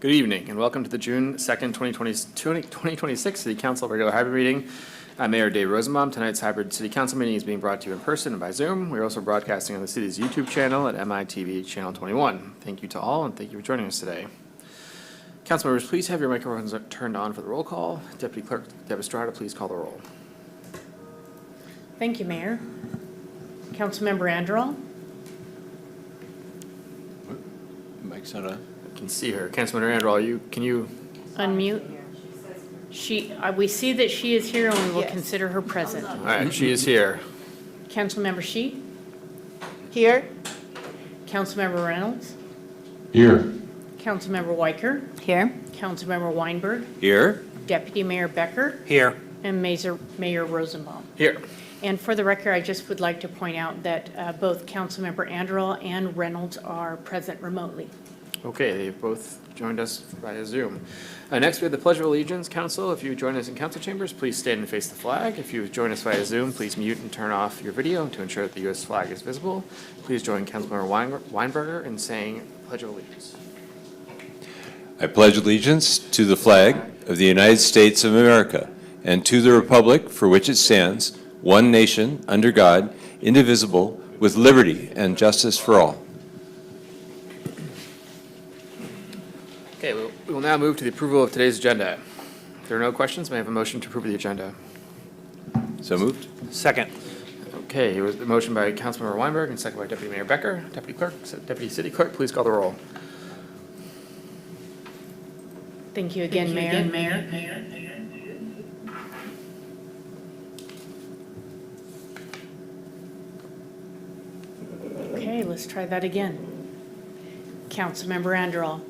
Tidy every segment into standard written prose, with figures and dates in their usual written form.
Good evening and welcome to the June 2nd, 2026 City Council regular hybrid meeting. I'm Mayor Dave Rosenbaum. Tonight's hybrid City Council meeting is being brought to you in person and by Zoom. We're also broadcasting on the city's YouTube channel at MITV Channel 21. Thank you to all and thank you for joining us today. Council members, please have your microphones turned on for the roll call. Deputy Clerk Deb Estrada, please call the roll. Thank you, Mayor. Councilmember Anderall. Mike's not on. I can see her. Councilmember Anderall, can you Unmute. We see that she is here and we will consider her present. All right, she is here. Councilmember Shi. Here. Councilmember Reynolds. Here. Councilmember Weicker. Here. Councilmember Weinberg. Here. Deputy Mayor Becker. Here. And Mayor Rosenbaum. Here. And for the record, I just would like to point out that both Councilmember Anderall and Reynolds are present remotely. Okay, they've both joined us via Zoom. Next, we have the Pledge of Allegiance. Council, if you join us in council chambers, please stand and face the flag. If you join us via Zoom, please mute and turn off your video to ensure that the U.S. flag is visible. Please join Councilmember Weinberger in saying Pledge of Allegiance. I pledge allegiance to the flag of the United States of America and to the republic for which it stands, one nation, under God, indivisible, with liberty and justice for all. Okay, we will now move to the approval of today's agenda. If there are no questions, may I have a motion to approve the agenda? So moved. Second. Okay, it was a motion by Councilmember Weinberg and second by Deputy Mayor Becker. Deputy City Clerk, please call the roll. Thank you again, Mayor. Okay, let's try that again. Councilmember Anderall.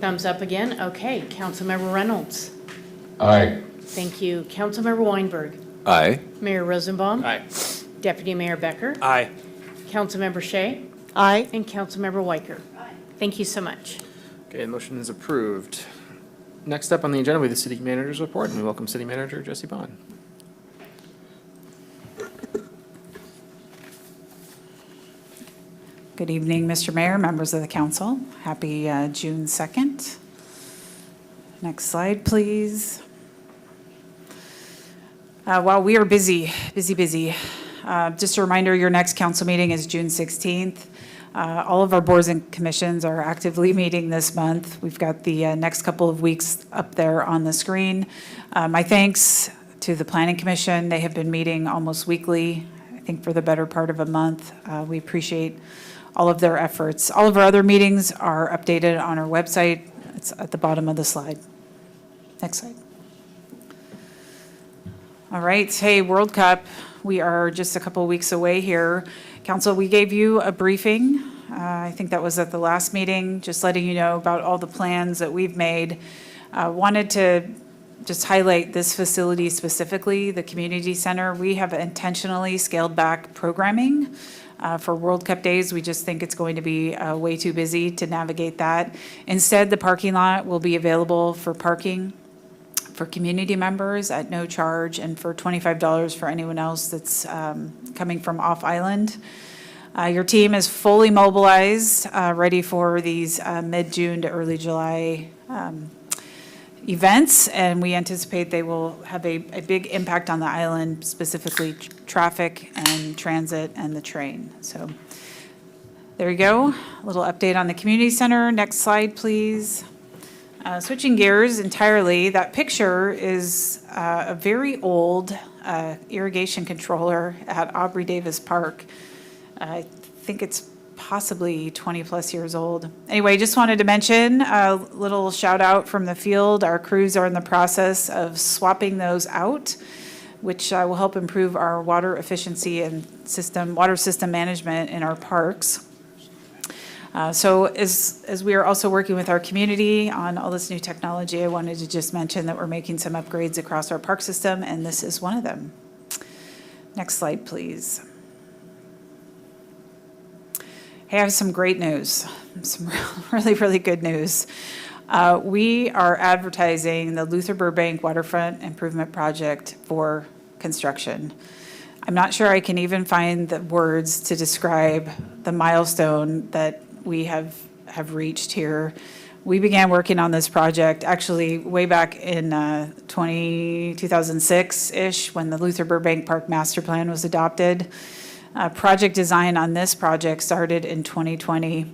Thumbs up again. Okay, Councilmember Reynolds. Aye. Thank you. Councilmember Weinberg. Aye. Mayor Rosenbaum. Aye. Deputy Mayor Becker. Aye. Councilmember Shea. Aye. And Councilmember Weicker. Thank you so much. Okay, the motion is approved. Next up on the agenda, we have the City Manager's Report, and we welcome City Manager Jesse Bond. Good evening, Mr. Mayor, members of the council. Happy June 2nd. Next slide, please. While we are busy. Just a reminder, your next council meeting is June 16th. All of our boards and commissions are actively meeting this month. We've got the next couple of weeks up there on the screen. My thanks to the Planning Commission. They have been meeting almost weekly, I think for the better part of a month. We appreciate all of their efforts. All of our other meetings are updated on our website. It's at the bottom of the slide. Next slide. All right, hey, World Cup. We are just a couple weeks away here. Council, we gave you a briefing. I think that was at the last meeting, just letting you know about all the plans that we've made. Wanted to just highlight this facility specifically, the community center. We have intentionally scaled back programming for World Cup days. We just think it's going to be way too busy to navigate that. Instead, the parking lot will be available for parking for community members at no charge and for $25 for anyone else that's coming from off island. Your team is fully mobilized, ready for these mid-June to early July events, and we anticipate they will have a big impact on the island, specifically traffic and transit and the train. So there you go, a little update on the community center. Next slide, please. Switching gears entirely, that picture is a very old irrigation controller at Aubrey Davis Park. I think it's possibly 20 plus years old. Anyway, just wanted to mention a little shout out from the field. Our crews are in the process of swapping those out, which will help improve our water efficiency and water system management in our parks. So as we are also working with our community on all this new technology, I wanted to just mention that we're making some upgrades across our park system, and this is one of them. Next slide, please. Hey, I have some great news, some really good news. We are advertising the Luther Burbank Waterfront Improvement Project for construction. I'm not sure I can even find the words to describe the milestone that we have reached here. We began working on this project actually way back in 2006-ish, when the Luther Burbank Park Master Plan was adopted. Project design on this project started in 2020.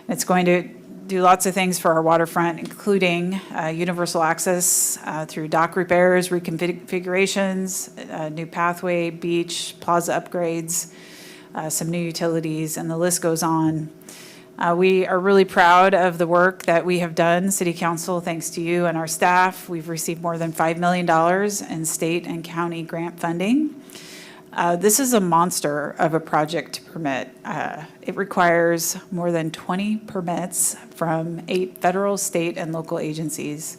It's going to do lots of things for our waterfront, including universal access through dock repairs, reconfigurations, new pathway, beach, plaza upgrades, some new utilities, and the list goes on. We are really proud of the work that we have done, City Council, thanks to you and our staff. We've received more than $5 million in state and county grant funding. This is a monster of a project to permit. It requires more than 20 permits from 8 federal, state, and local agencies.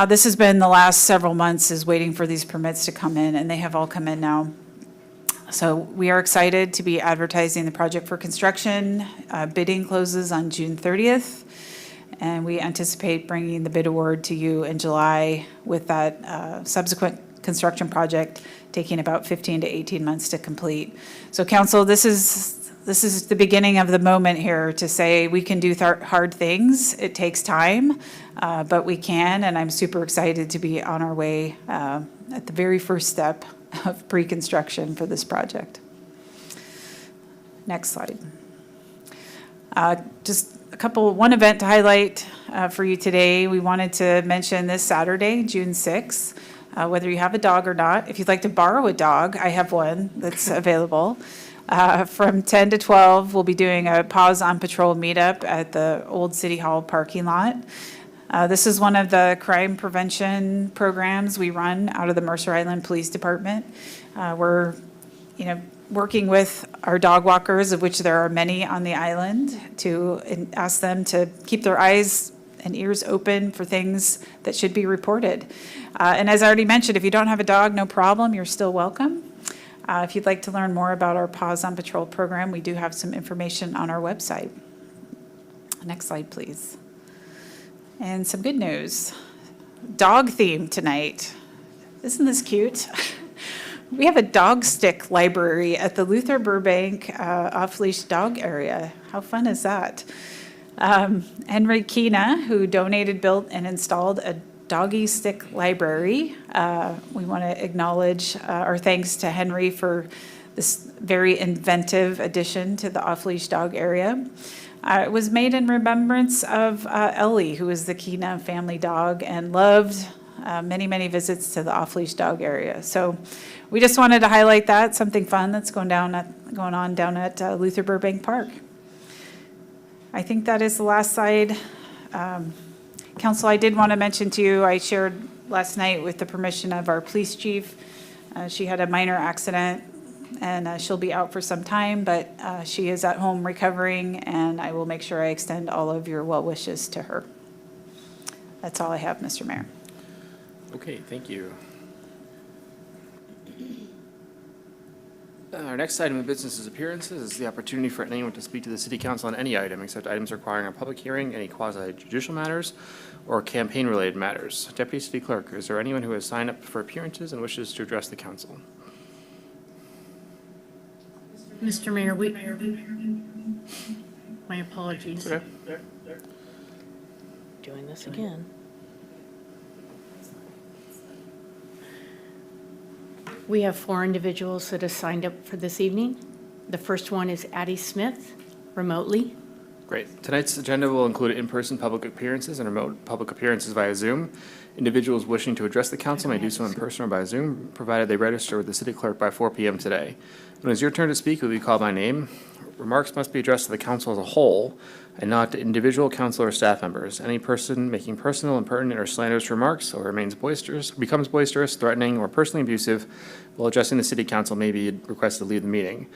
This has been the last several months is waiting for these permits to come in, and they have all come in now. So we are excited to be advertising the project for construction. Bidding closes on June 30th, and we anticipate bringing the bid award to you in July, with that subsequent construction project taking about 15 to 18 months to complete. So council, this is the beginning of the moment here to say we can do hard things. It takes time, but we can, and I'm super excited to be on our way at the very first step of pre-construction for this project. Next slide. Just one event to highlight for you today. We wanted to mention this Saturday, June 6th, whether you have a dog or not. If you'd like to borrow a dog, I have one that's available. From 10 to 12, we'll be doing a Paws on Patrol meetup at the Old City Hall parking lot. This is one of the crime prevention programs we run out of the Mercer Island Police Department. We're, working with our dog walkers, of which there are many on the island, to ask them to keep their eyes and ears open for things that should be reported. And as I already mentioned, if you don't have a dog, no problem, you're still welcome. If you'd like to learn more about our Paws on Patrol program, we do have some information on our website. Next slide, please. And some good news. Dog theme tonight. Isn't this cute? We have a dog stick library at the Luther Burbank off-leash dog area. How fun is that? Henry Kina, who donated, built, and installed a doggy stick library. We want to acknowledge our thanks to Henry for this very inventive addition to the off-leash dog area. It was made in remembrance of Ellie, who is the Kina family dog and loved many, many visits to the off-leash dog area. So we just wanted to highlight that, something fun that's going on down at Luther Burbank Park. I think that is the last slide. Council, I did want to mention to you, I shared last night with the permission of our police chief. She had a minor accident, and she'll be out for some time, but she is at home recovering, and I will make sure I extend all of your well wishes to her. That's all I have, Mr. Mayor. Okay, thank you. Our next item of business is appearances. This is the opportunity for anyone to speak to the city council on any item except items requiring a public hearing, any quasi-judicial matters, or campaign-related matters. Deputy City Clerk, is there anyone who has signed up for appearances and wishes to address the council? Mr. Mayor, my apologies. Okay. Doing this again. We have 4 individuals that have signed up for this evening. The first one is Addie Smith, remotely. Great. Tonight's agenda will include in-person public appearances and remote public appearances via Zoom. Individuals wishing to address the council may do so in person or by Zoom, provided they register with the city clerk by 4 p.m. today. When it's your turn to speak, you'll be called by name. Remarks must be addressed to the council as a whole and not to individual council or staff members. Any person making personal, impertinent, or slanderous remarks or becomes boisterous, threatening, or personally abusive while addressing the city council may be requested to leave the meeting.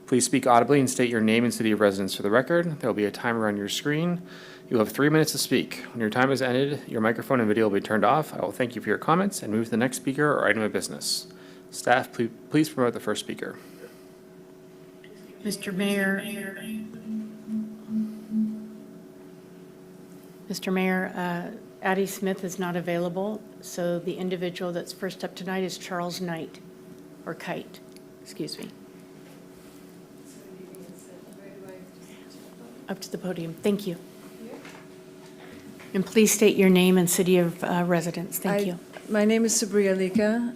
Please speak audibly and state your name and city of residence for the record. There will be a timer on your screen. You will have 3 minutes to speak. When your time is ended, your microphone and video will be turned off. I will thank you for your comments and move to the next speaker or item of business. Staff, please promote the first speaker. Mr. Mayor. Mr. Mayor, Addie Smith is not available, so the individual that's first up tonight is Charles Knight, or Kite, excuse me. up to the podium. Thank you. And please state your name and city of residence. Thank you. My name is Sabria Lika.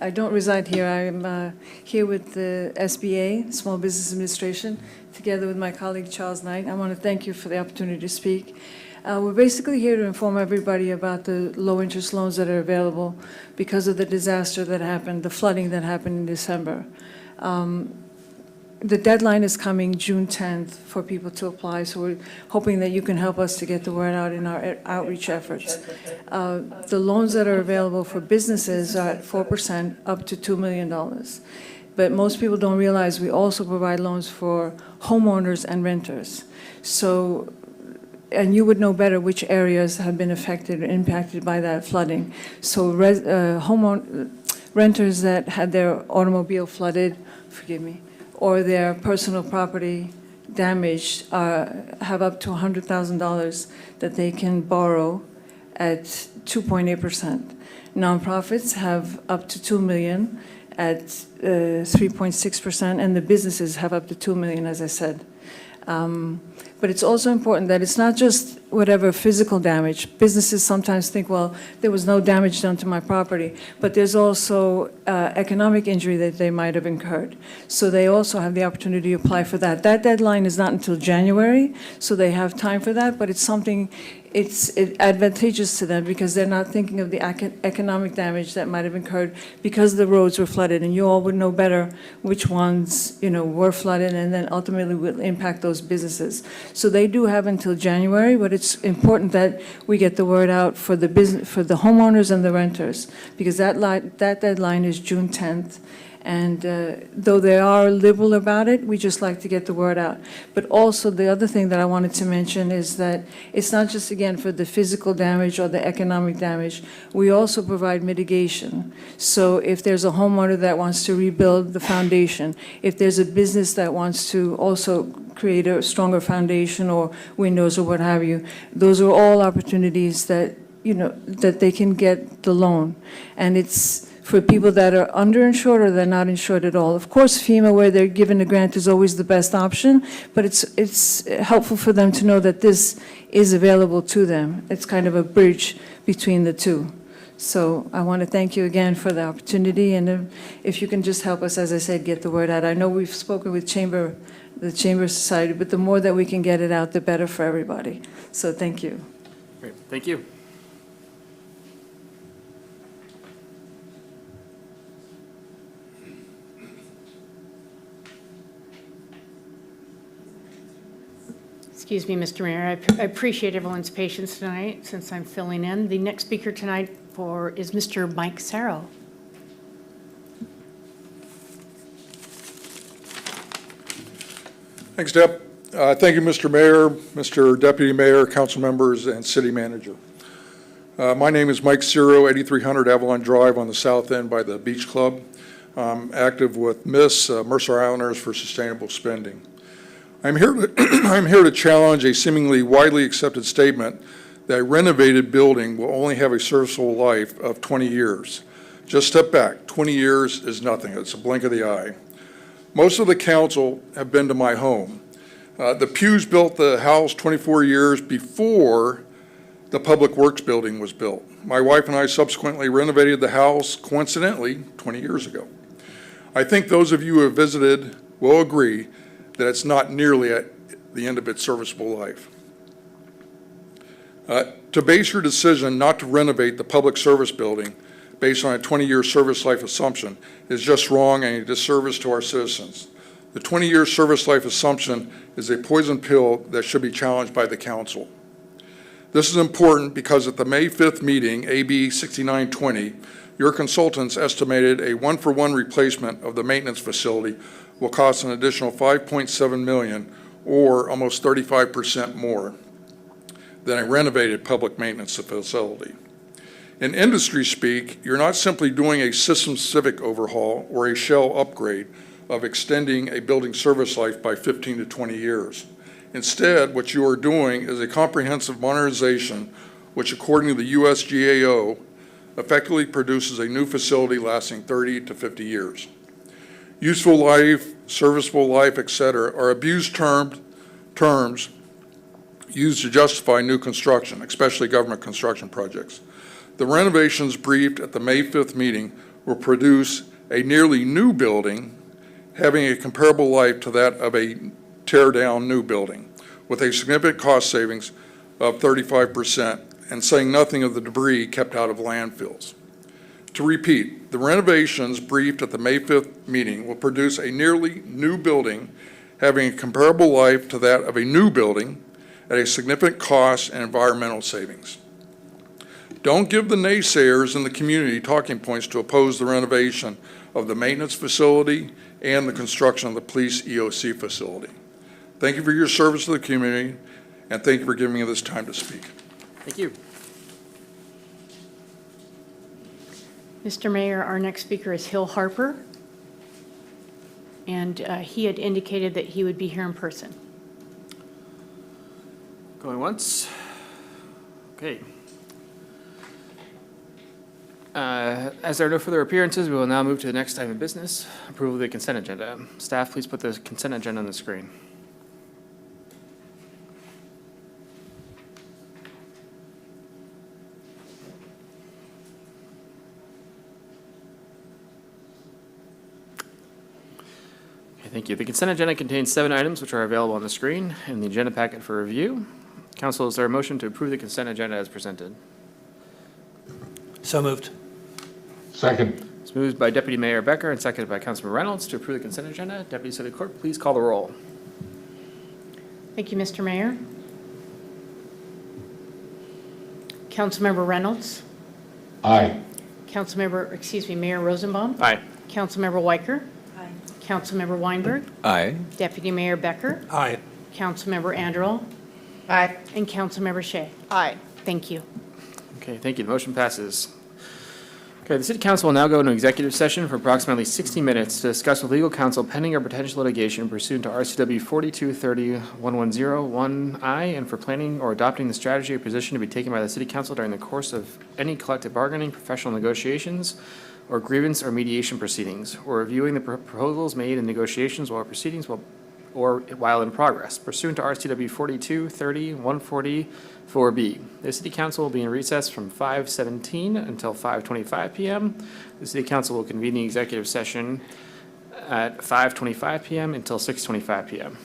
I don't reside here. I'm here with the SBA, Small Business Administration, together with my colleague Charles Knight. I want to thank you for the opportunity to speak. We're basically here to inform everybody about the low-interest loans that are available because of the disaster that happened, the flooding that happened in December. The deadline is coming June 10th for people to apply, so we're hoping that you can help us to get the word out in our outreach efforts. The loans that are available for businesses are at 4% up to $2 million. But most people don't realize we also provide loans for homeowners and renters. So, and you would know better which areas have been affected or impacted by that flooding. So renters that had their automobile flooded, forgive me, or their personal property damaged have up to $100,000 that they can borrow at 2.8%. Nonprofits have up to $2 million at 3.6%, and the businesses have up to $2 million, as I said. But it's also important that it's not just whatever physical damage. Businesses sometimes think, well, there was no damage done to my property, but there's also economic injury that they might have incurred. So they also have the opportunity to apply for that. That deadline is not until January, so they have time for that, but it's something, it's advantageous to them because they're not thinking of the economic damage that might have incurred because the roads were flooded, and you all would know better which ones, were flooded and then ultimately will impact those businesses. So they do have until January, but it's important that we get the word out for the homeowners and the renters, because that deadline is June 10th. And though they are liberal about it, we just like to get the word out. But also the other thing that I wanted to mention is that it's not just, again, for the physical damage or the economic damage. We also provide mitigation. So if there's a homeowner that wants to rebuild the foundation, if there's a business that wants to also create a stronger foundation or windows or what have you, those are all opportunities that, that they can get the loan. And it's for people that are underinsured or they're not insured at all. Of course, FEMA, where they're given a grant, is always the best option, but it's helpful for them to know that this is available to them. It's kind of a bridge between the two. So I want to thank you again for the opportunity, and if you can just help us, as I said, get the word out. I know we've spoken with the Chamber Society, but the more that we can get it out, the better for everybody. So thank you. Great, thank you. Excuse me, Mr. Mayor. I appreciate everyone's patience tonight since I'm filling in. The next speaker tonight is Mr. Mike Sarro. Thanks, Deb. Thank you, Mr. Mayor, Mr. Deputy Mayor, council members, and city manager. My name is Mike Sarro, 8300 Avalon Drive on the south end by the Beach Club. I'm active with Mercer Islanders for Sustainable Spending. I'm here to challenge a seemingly widely accepted statement that a renovated building will only have a serviceable life of 20 years. Just step back. 20 years is nothing. It's a blink of the eye. Most of the council have been to my home. The Pews built the house 24 years before the Public Works building was built. My wife and I subsequently renovated the house, coincidentally, 20 years ago. I think those of you who have visited will agree that it's not nearly at the end of its serviceable life. To base your decision not to renovate the public service building based on a 20-year service life assumption is just wrong and a disservice to our citizens. The 20-year service life assumption is a poison pill that should be challenged by the council. This is important because at the May 5th meeting, AB 6920, your consultants estimated a one-for-one replacement of the maintenance facility will cost an additional $5.7 million, or almost 35% more than a renovated public maintenance facility. In industry speak, you're not simply doing a system-specific overhaul or a shell upgrade of extending a building service life by 15 to 20 years. Instead, what you are doing is a comprehensive modernization, which according to the USGAO, effectively produces a new facility lasting 30 to 50 years. Useful life, serviceable life, etc., are abused terms used to justify new construction, especially government construction projects. The renovations briefed at the May 5th meeting will produce a nearly new building having a comparable life to that of a tear-down new building, with a significant cost savings of 35%, and saying nothing of the debris kept out of landfills. To repeat, the renovations briefed at the May 5th meeting will produce a nearly new building having a comparable life to that of a new building at a significant cost and environmental savings. Don't give the naysayers in the community talking points to oppose the renovation of the maintenance facility and the construction of the police EOC facility. Thank you for your service to the community, and thank you for giving me this time to speak. Thank you. Mr. Mayor, our next speaker is Hill Harper, and he had indicated that he would be here in person. Going once. Okay. As there are no further appearances, we will now move to the next item of business, approval of the consent agenda. Staff, please put the consent agenda on the screen. Okay, thank you. The consent agenda contains 7 items which are available on the screen in the agenda packet for review. Council, is there a motion to approve the consent agenda as presented? So moved. Second. It's moved by Deputy Mayor Becker and seconded by Councilman Reynolds to approve the consent agenda. Deputy City Clerk, please call the roll. Thank you, Mr. Mayor. Councilmember Reynolds. Aye. Mayor Rosenbaum. Aye. Councilmember Weicker. Aye. Councilmember Weinberg. Aye. Deputy Mayor Becker. Aye. Councilmember Anderl. Aye. And Councilmember Shea. Aye. Thank you. Okay, thank you. The motion passes. Okay, the City Council will now go into executive session for approximately 60 minutes to discuss with legal counsel pending or potential litigation pursuant to RCW 4230-1101I and for planning or adopting the strategy or position to be taken by the City Council during the course of any collective bargaining, professional negotiations, or grievance or mediation proceedings, or reviewing the proposals made in negotiations while while in progress pursuant to RCW 4230-144B. The City Council will be in recess from 5:17 until 5:25 p.m. The City Council will convene the executive session at 5:25 p.m. until 6:25 p.m.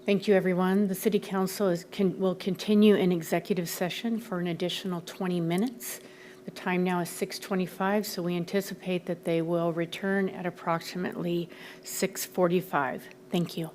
Thank you, everyone. The city council will continue in executive session for an additional 20 minutes. The time now is 6:25, so we anticipate that they will return at approximately 6:45. Thank you.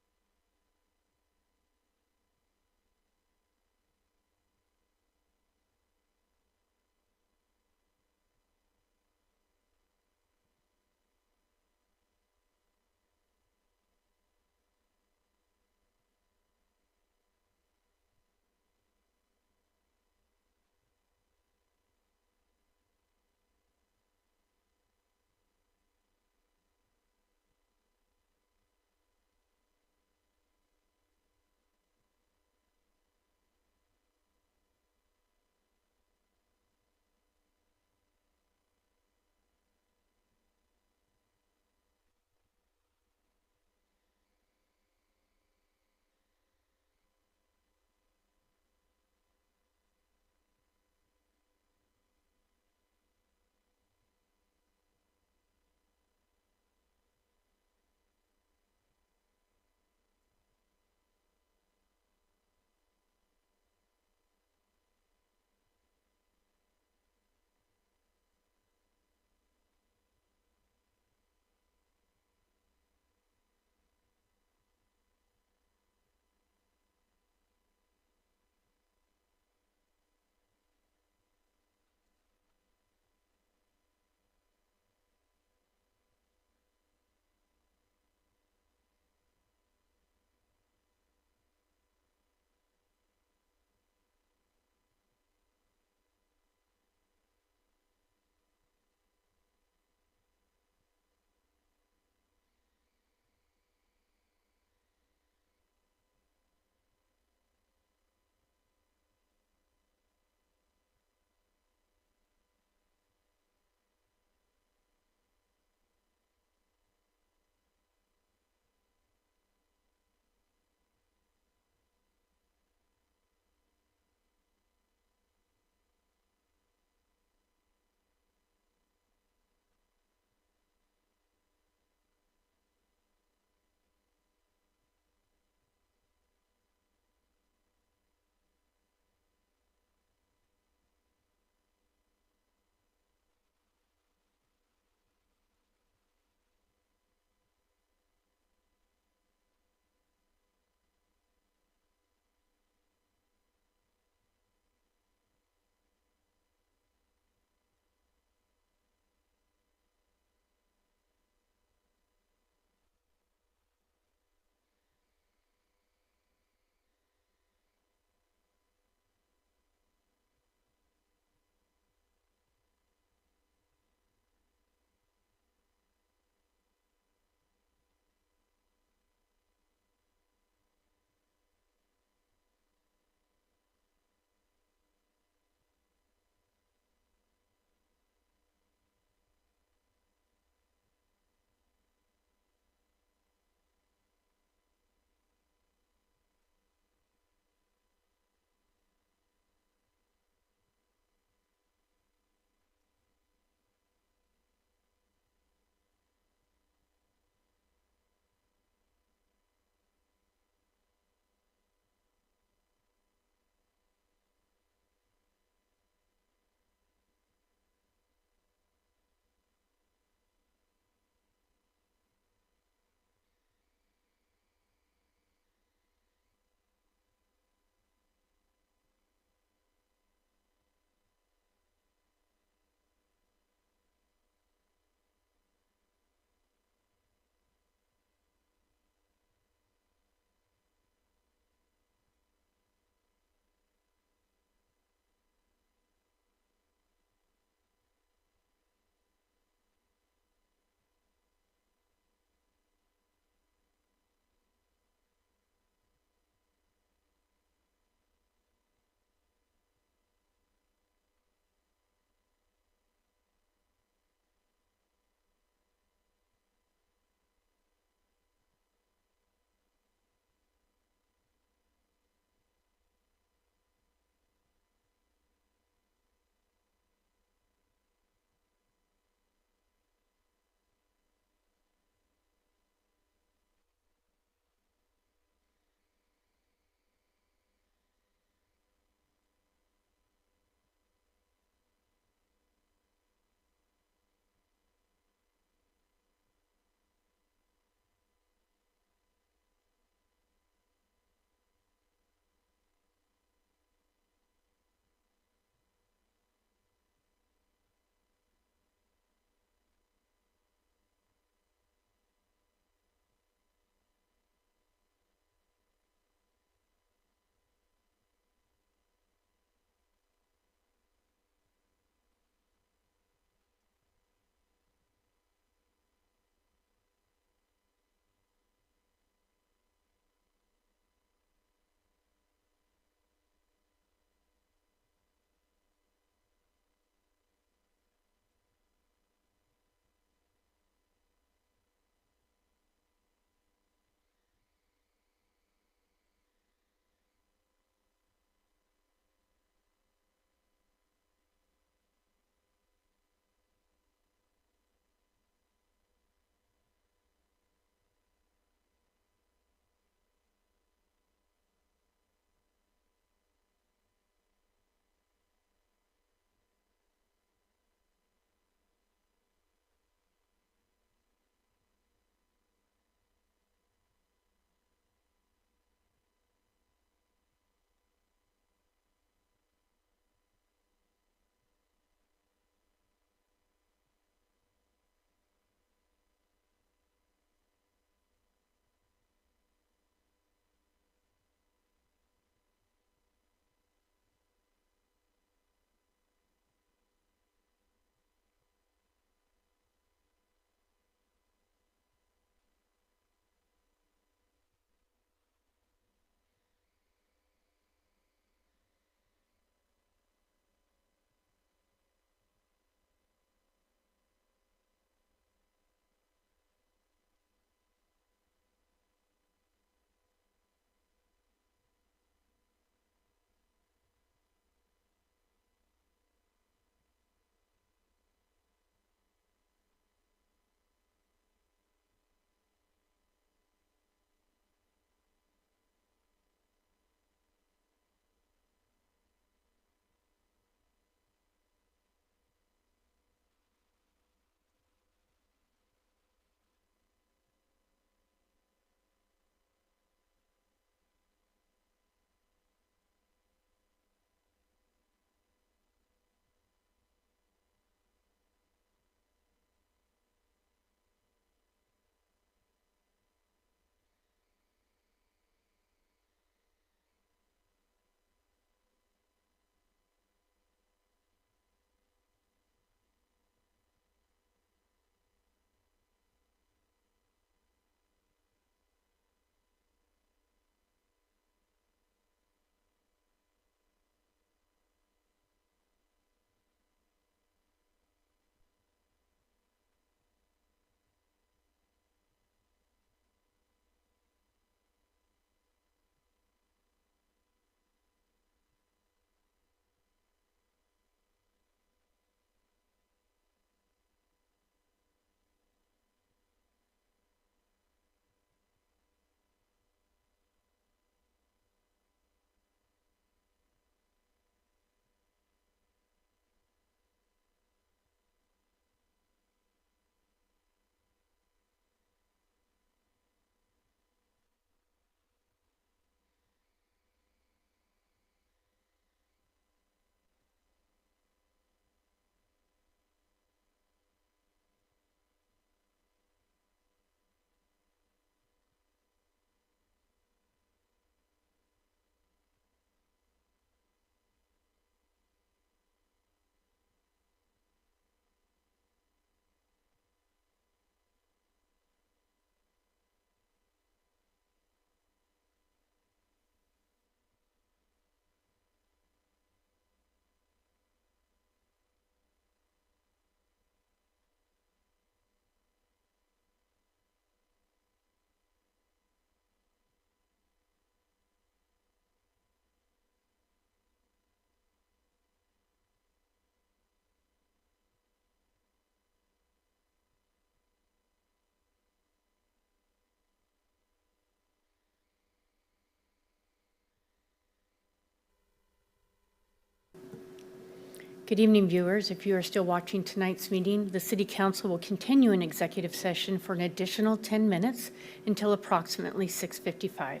Good evening, viewers. If you are still watching tonight's meeting, the City Council will continue in executive session for an additional 10 minutes until approximately 6:55.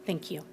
Thank you.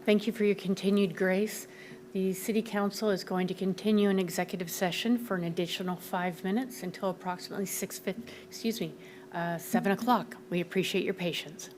Thank you for your continued grace. The City Council is going to continue an executive session for an additional 5 minutes until approximately 7 o'clock. We appreciate your patience.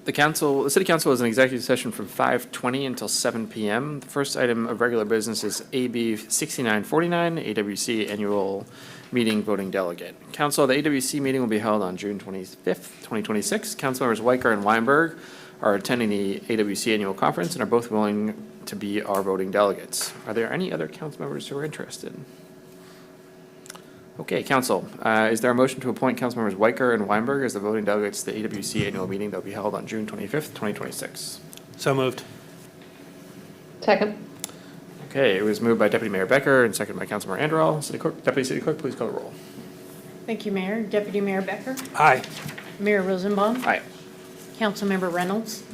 The city council is in executive session from 5:20 until 7 PM. The first item of regular business is AB 6949, AWC Annual Meeting Voting Delegate. Council, the AWC meeting will be held on June 25th, 2026. Council members Weicker and Weinberg are attending the AWC Annual Conference and are both willing to be our voting delegates. Are there any other council members who are interested? Okay, council, is there a motion to appoint council members Weicker and Weinberg as the voting delegates to the AWC annual meeting that will be held on June 25th, 2026? So moved. Second. Okay, it was moved by Deputy Mayor Becker and seconded by Councilmember Anderall. Deputy City Clerk, please call the roll. Thank you, Mayor. Deputy Mayor Becker? Aye. Mayor Rosenbaum? Aye. Councilmember Reynolds?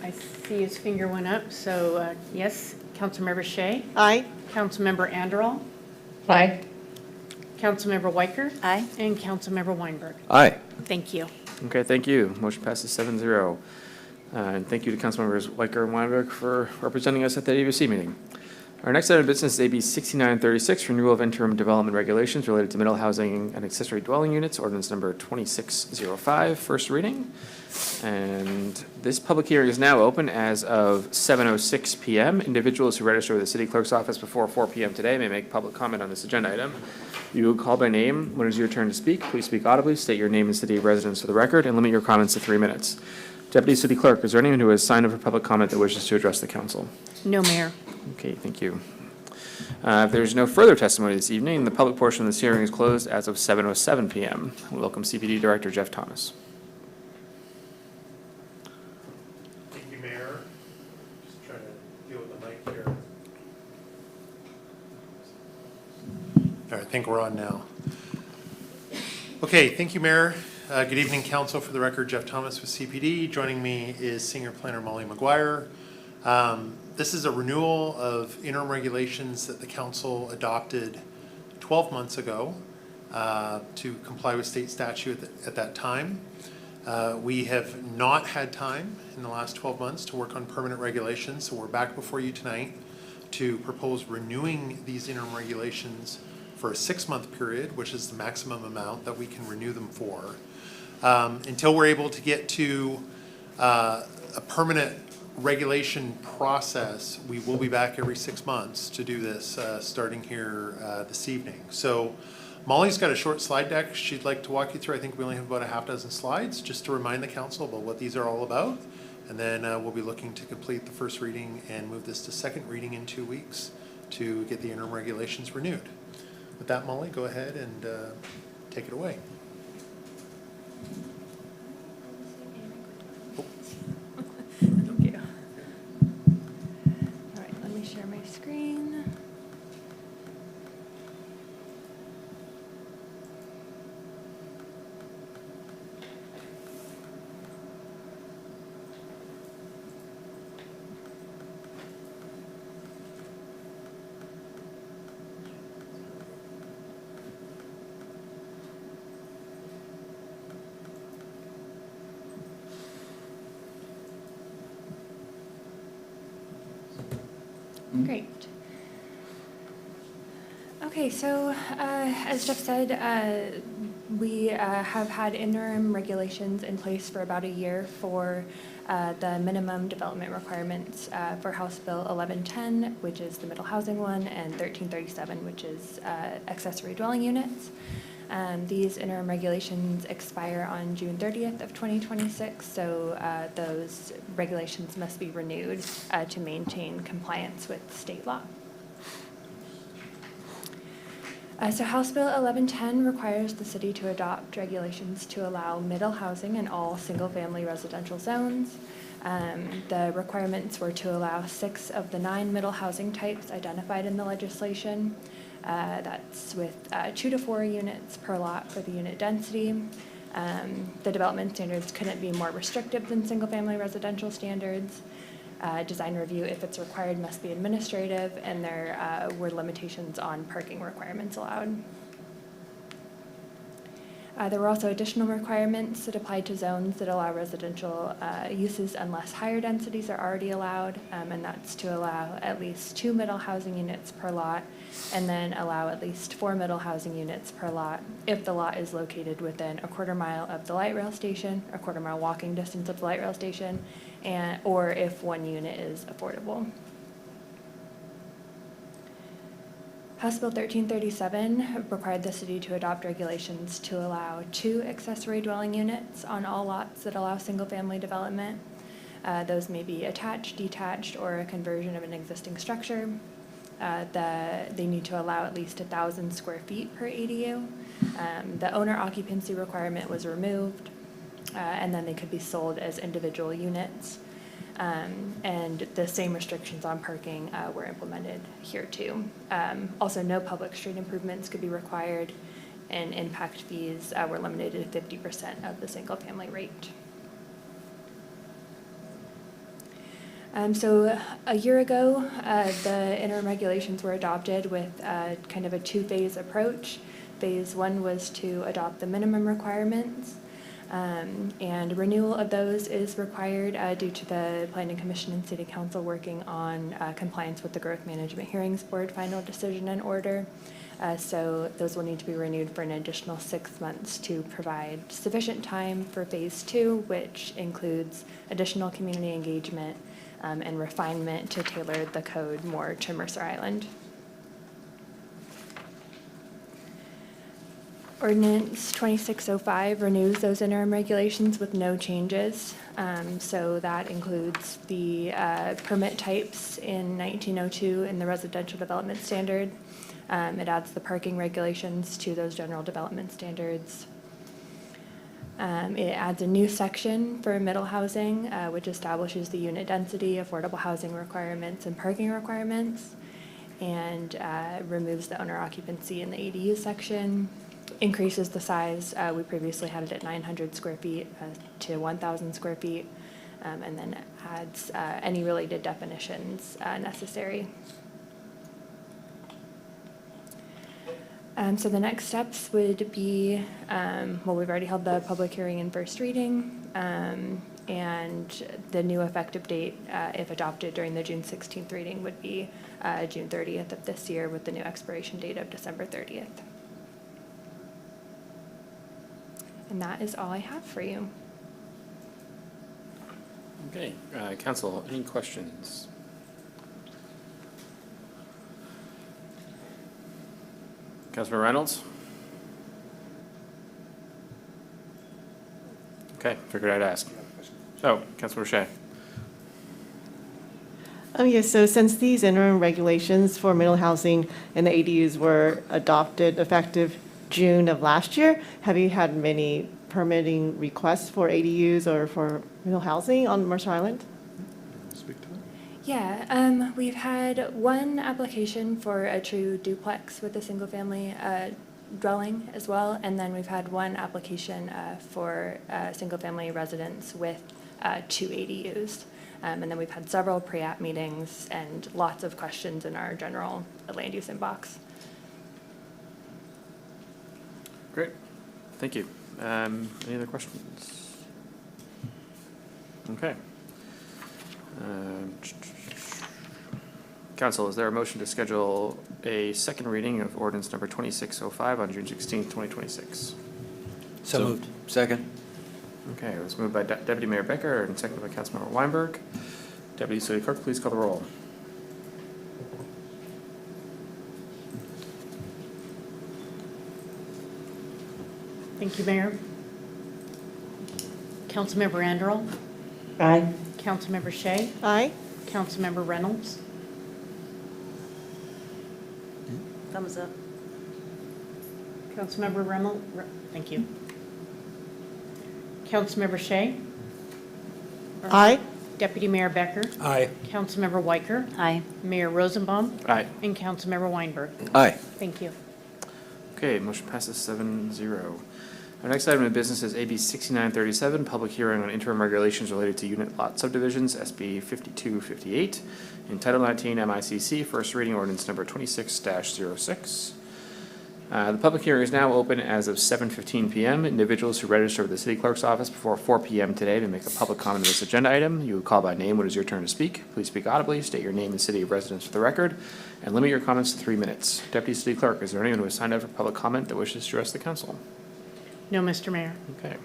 I see his finger went up, so yes. Councilmember Shea? Aye. Councilmember Anderall? Aye. Councilmember Weicker? Aye. And Councilmember Weinberg. Aye. Thank you. Okay, thank you. Motion passes 7-0. And thank you to Councilmembers Weicker and Weinberg for representing us at the AWC meeting. Our next item of business is AB 6936, renewal of interim development regulations related to middle housing and accessory dwelling units, ordinance number 2605, first reading. And this public hearing is now open as of 7:06 PM. Individuals who register with the city clerk's office before 4 PM today may make public comment on this agenda item. You will call by name. When it is your turn to speak, please speak audibly, state your name and city of residence for the record, and limit your comments to 3 minutes. Deputy City Clerk, is there anyone who has signed up for public comment that wishes to address the council? No, Mayor. Okay, thank you. If there's no further testimony this evening, the public portion of this hearing is closed as of 7:07 PM. We welcome CPD Director Jeff Thomas. Thank you, Mayor. Just trying to deal with the mic here. All right, I think we're on now. Okay, thank you, Mayor. Good evening, Council. For the record, Jeff Thomas with CPD. Joining me is Senior Planner Molly McGuire. This is a renewal of interim regulations that the council adopted 12 months ago to comply with state statute at that time. We have not had time in the last 12 months to work on permanent regulations, so we're back before you tonight to propose renewing these interim regulations for a 6-month period, which is the maximum amount that we can renew them for. Until we're able to get to a permanent regulation process, we will be back every 6 months to do this, starting here this evening. So Molly's got a short slide deck she'd like to walk you through. I think we only have about a half dozen slides, just to remind the council about what these are all about. And then we'll be looking to complete the first reading and move this to second reading in 2 weeks to get the interim regulations renewed. With that, Molly, go ahead and take it away. Thank you. All right, let me share my screen. Great. Okay, so as Jeff said, we have had interim regulations in place for about a year for the minimum development requirements for House Bill 1110, which is the middle housing one, and 1337, which is accessory dwelling units. These interim regulations expire on June 30th of 2026, so those regulations must be renewed to maintain compliance with state law. So House Bill 1110 requires the city to adopt regulations to allow middle housing in all single-family residential zones. The requirements were to allow 6 of the 9 middle housing types identified in the legislation. That's with 2 to 4 units per lot for the unit density. The development standards couldn't be more restrictive than single-family residential standards. Design review, if it's required, must be administrative, and there were limitations on parking requirements allowed. There were also additional requirements that applied to zones that allow residential uses unless higher densities are already allowed, and that's to allow at least 2 middle housing units per lot, and then allow at least 4 middle housing units per lot if the lot is located within a quarter-mile of the light rail station, a quarter-mile walking distance of the light rail station, or if 1 unit is affordable. House Bill 1337 required the city to adopt regulations to allow 2 accessory dwelling units on all lots that allow single-family development. Those may be attached, detached, or a conversion of an existing structure. They need to allow at least 1,000 square feet per ADU. The owner occupancy requirement was removed, and then they could be sold as individual units. And the same restrictions on parking were implemented here too. Also, no public street improvements could be required, and impact fees were limited to 50% of the single-family rate. So a year ago, the interim regulations were adopted with kind of a 2-phase approach. Phase 1 was to adopt the minimum requirements. And renewal of those is required due to the Planning Commission and City Council working on compliance with the Growth Management Hearings Board final decision and order. So those will need to be renewed for an additional 6 months to provide sufficient time for Phase 2, which includes additional community engagement and refinement to tailor the code more to Mercer Island. Ordinance 2605 renews those interim regulations with no changes. So that includes the permit types in 1902 in the residential development standard. It adds the parking regulations to those general development standards. It adds a new section for middle housing, which establishes the unit density, affordable housing requirements, and parking requirements, and removes the owner occupancy in the ADU section. Increases the size. We previously had it at 900 square feet to 1,000 square feet, and then adds any related definitions necessary. So the next steps would be, well, we've already held the public hearing and first reading, and the new effective date, if adopted during the June 16th reading, would be June 30th of this year with the new expiration date of December 30th. And that is all I have for you. Okay, council, any questions? Councilman Reynolds? Okay, figured I'd ask. Oh, Councilor Shea. Yes, so since these interim regulations for middle housing and the ADUs were adopted effective June of last year, have you had many permitting requests for ADUs or for middle housing on Mercer Island? Speak to that. Yeah, we've had one application for a true duplex with a single-family dwelling as well, and then we've had one application for single-family residence with 2 ADUs. And then we've had several pre-app meetings and lots of questions in our general land use inbox. Great, thank you. Any other questions? Okay. Council, is there a motion to schedule a second reading of ordinance number 2605 on June 16th, 2026? So moved. Second. Okay, it was moved by Deputy Mayor Becker and seconded by Councilmember Weinberg. Deputy City Clerk, please call the roll. Thank you, Mayor. Councilmember Anderl. Aye. Councilmember Shea. Aye. Councilmember Reynolds. Thumbs up. Councilmember Reynolds. Thank you. Councilmember Shea. Aye. Deputy Mayor Becker. Aye. Councilmember Weicker. Aye. Mayor Rosenbaum. Aye. And Councilmember Weinberg. Aye. Thank you. Okay, motion passes 7-0. Our next item of business is AB 6937, public hearing on interim regulations related to unit lot subdivisions, SB 5258, in Title 19 MICC, first reading ordinance number 26-06. The public hearing is now open as of 7:15 PM. Individuals who register with the city clerk's office before 4 PM today to make a public comment on this agenda item, you will call by name when it is your turn to speak. Please speak audibly, state your name and city of residence for the record, and limit your comments to 3 minutes. Deputy City Clerk, is there anyone who has signed up for public comment that wishes to address the council? No, Mr. Mayor. Okay.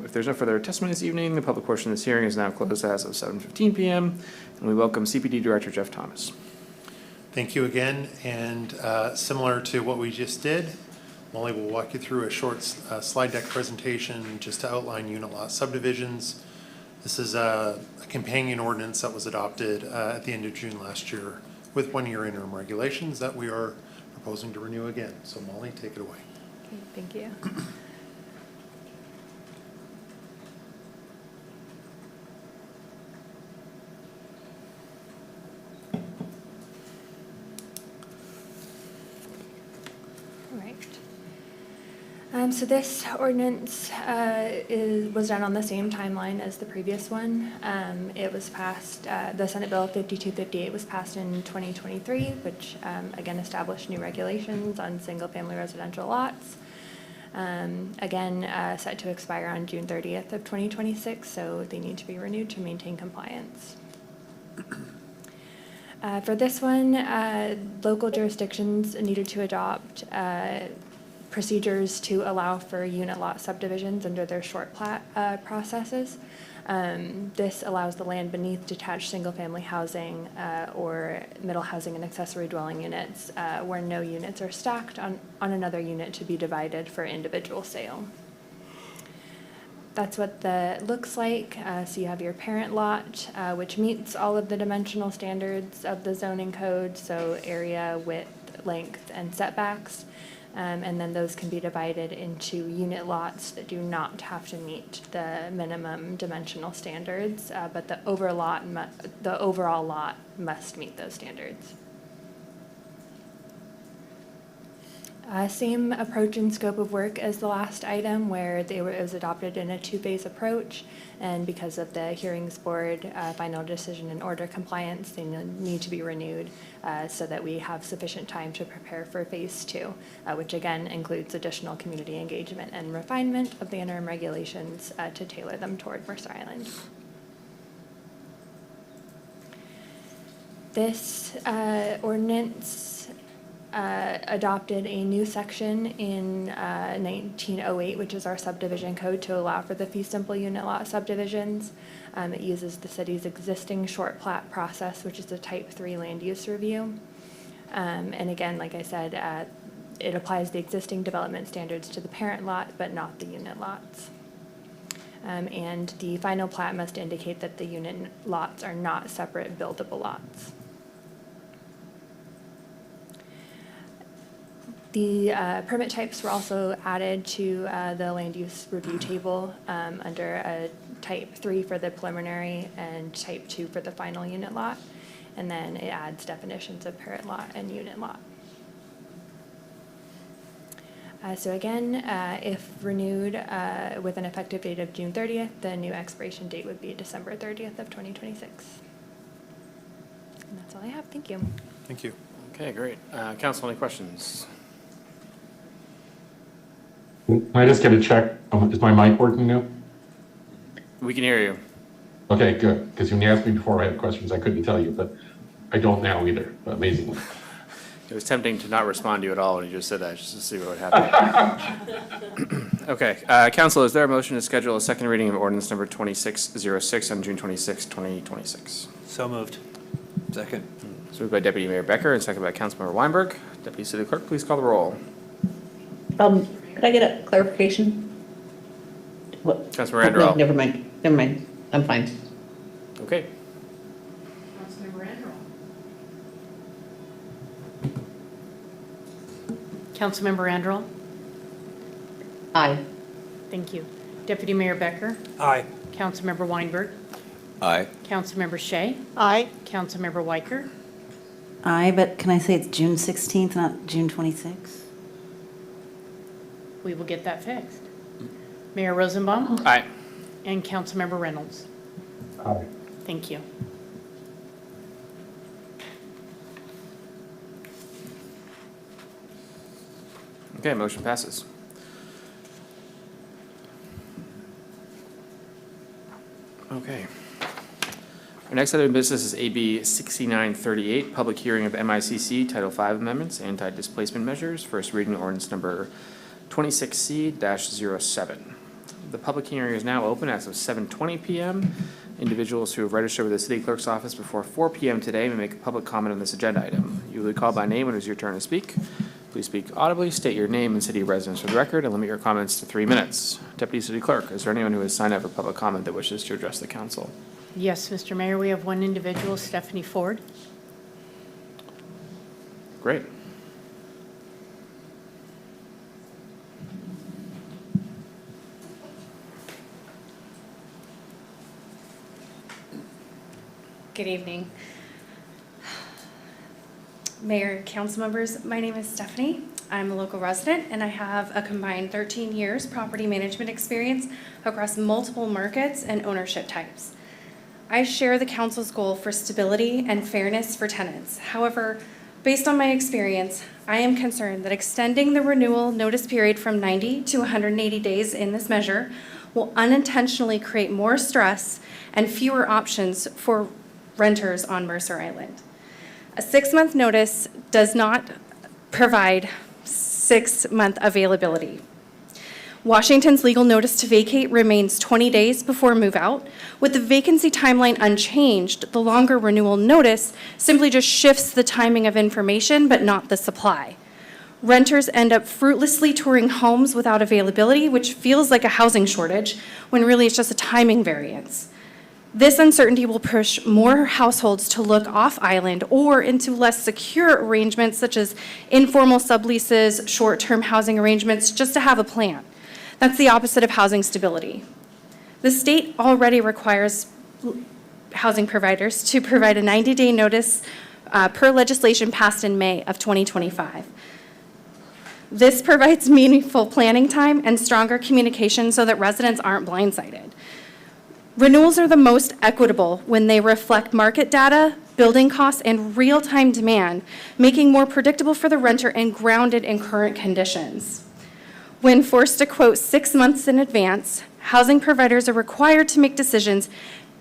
If there's no further testimony this evening, the public portion of this hearing is now closed as of 7:15 PM. And we welcome CPD Director Jeff Thomas. Thank you again, and similar to what we just did, Molly will walk you through a short slide deck presentation just to outline unit lot subdivisions. This is a companion ordinance that was adopted at the end of June last year with one-year interim regulations that we are proposing to renew again. So Molly, take it away. Okay, thank you. All right. So this ordinance was done on the same timeline as the previous one. It was passed, the Senate Bill 5258 was passed in 2023, which again established new regulations on single-family residential lots. Again, set to expire on June 30th of 2026, so they need to be renewed to maintain compliance. For this one, local jurisdictions needed to adopt procedures to allow for unit lot subdivisions under their short plat processes. This allows the land beneath detached single-family housing or middle housing and accessory dwelling units where no units are stacked on another unit to be divided for individual sale. That's what the looks like. So you have your parent lot, which meets all of the dimensional standards of the zoning code, so area, width, length, and setbacks. And then those can be divided into unit lots that do not have to meet the minimum dimensional standards, but the overall lot must meet those standards. Same approach and scope of work as the last item where it was adopted in a two-phase approach, and because of the hearings board final decision and order compliance, they need to be renewed so that we have sufficient time to prepare for phase two, which again includes additional community engagement and refinement of the interim regulations to tailor them toward Mercer Island. This ordinance adopted a new section in 1908, which is our subdivision code, to allow for the fee simple unit lot subdivisions. It uses the city's existing short plat process, which is a type 3 land use review. And again, like I said, it applies the existing development standards to the parent lot, but not the unit lots. And the final plat must indicate that the unit lots are not separate buildable lots. The permit types were also added to the land use review table under a type 3 for the preliminary and type 2 for the final unit lot. And then it adds definitions of parent lot and unit lot. So again, if renewed with an effective date of June 30th, the new expiration date would be December 30th of 2026. And that's all I have. Thank you. Thank you. Okay, great. Council, any questions? Can I just get a check? Is my mic working now? We can hear you. Okay, good. Because when you asked me before I had questions, I couldn't tell you, but I don't now either, amazingly. It was tempting to not respond to you at all when you just said that, just to see what would happen. Okay, council, is there a motion to schedule a second reading of ordinance number 2606 on June 26, 2026? So moved. Second. So moved by Deputy Mayor Becker and second by Councilmember Weinberg. Deputy City Clerk, please call the roll. Could I get a clarification? What? Councilmember No, Andrell. never mind, I'm fine. Okay. Councilmember Anderl. Councilmember Anderl. Aye. Thank you. Deputy Mayor Becker. Aye. Councilmember Weinberg. Aye. Councilmember Shea. Aye. Councilmember Weicker. Aye, but can I say it's June 16th, not June 26th? We will get that fixed. Mayor Rosenbaum. Aye. And Councilmember Reynolds. Aye. Thank you. Okay, motion passes. Okay. Our next item of business is AB 6938, public hearing of MICC Title V amendments, anti-displacement measures, first reading ordinance number 26C-07. The public hearing is now open as of 7:20 PM. Individuals who have registered with the city clerk's office before 4 PM today may make a public comment on this agenda item. You will be called by name when it is your turn to speak. Please speak audibly, state your name and city of residence for the record, and limit your comments to 3 minutes. Deputy City Clerk, is there anyone who has signed up for public comment that wishes to address the council? Yes, Mr. Mayor, we have one individual, Stephanie Ford. Great. Good evening. Mayor, council members, my name is Stephanie. I'm a local resident and I have a combined 13 years property management experience across multiple markets and ownership types. I share the council's goal for stability and fairness for tenants. However, based on my experience, I am concerned that extending the renewal notice period from 90 to 180 days in this measure will unintentionally create more stress and fewer options for renters on Mercer Island. A 6-month notice does not provide 6-month availability. Washington's legal notice to vacate remains 20 days before move-out. With the vacancy timeline unchanged, the longer renewal notice simply just shifts the timing of information, but not the supply. Renters end up fruitlessly touring homes without availability, which feels like a housing shortage, when really it's just a timing variance. This uncertainty will push more households to look off-island or into less secure arrangements such as informal subleases, short-term housing arrangements, just to have a plan. That's the opposite of housing stability. The state already requires housing providers to provide a 90-day notice per legislation passed in May of 2025. This provides meaningful planning time and stronger communication so that residents aren't blindsided. Renewals are the most equitable when they reflect market data, building costs, and real-time demand, making more predictable for the renter and grounded in current conditions. When forced to quote 6 months in advance, housing providers are required to make decisions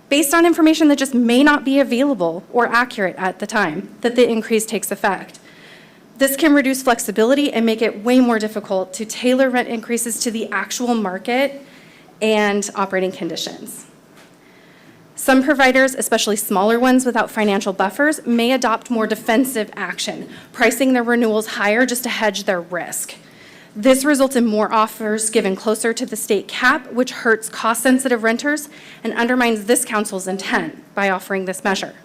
based on information that just may not be available or accurate at the time that the increase takes effect. This can reduce flexibility and make it way more difficult to tailor rent increases to the actual market and operating conditions. Some providers, especially smaller ones without financial buffers, may adopt more defensive action, pricing their renewals higher just to hedge their risk. This results in more offers given closer to the state cap, which hurts cost-sensitive renters and undermines this council's intent by offering this measure.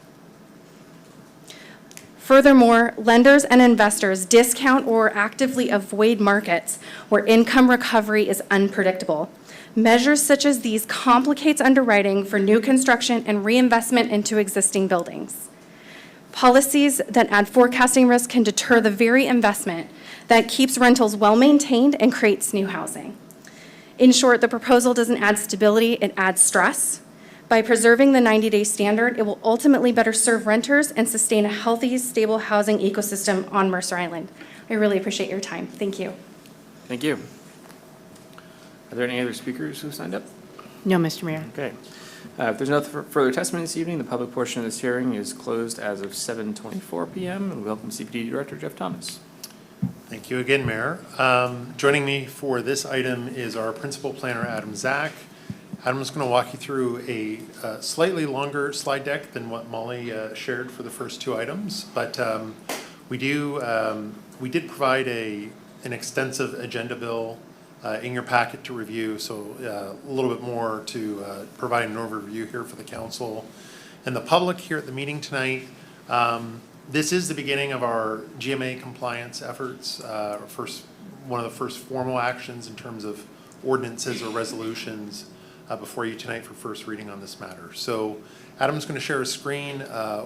Furthermore, lenders and investors discount or actively avoid markets where income recovery is unpredictable. Measures such as these complicates underwriting for new construction and reinvestment into existing buildings. Policies that add forecasting risk can deter the very investment that keeps rentals well-maintained and creates new housing. In short, the proposal doesn't add stability, it adds stress. By preserving the 90-day standard, it will ultimately better serve renters and sustain a healthy, stable housing ecosystem on Mercer Island. I really appreciate your time. Thank you. Thank you. Are there any other speakers who signed up? No, Mr. Mayor. Okay. If there's no further testimony this evening, the public portion of this hearing is closed as of 7:24 PM. And we welcome CPD Director Jeff Thomas. Thank you again, Mayor. Joining me for this item is our Principal Planner, Adam Zach. Adam is going to walk you through a slightly longer slide deck than what Molly shared for the first 2 items, but we did provide an extensive agenda bill in your packet to review, so a little bit more to provide an overview here for the council and the public here at the meeting tonight. This is the beginning of our GMA compliance efforts, one of the first formal actions in terms of ordinances or resolutions before you tonight for first reading on this matter. So Adam's going to share a screen,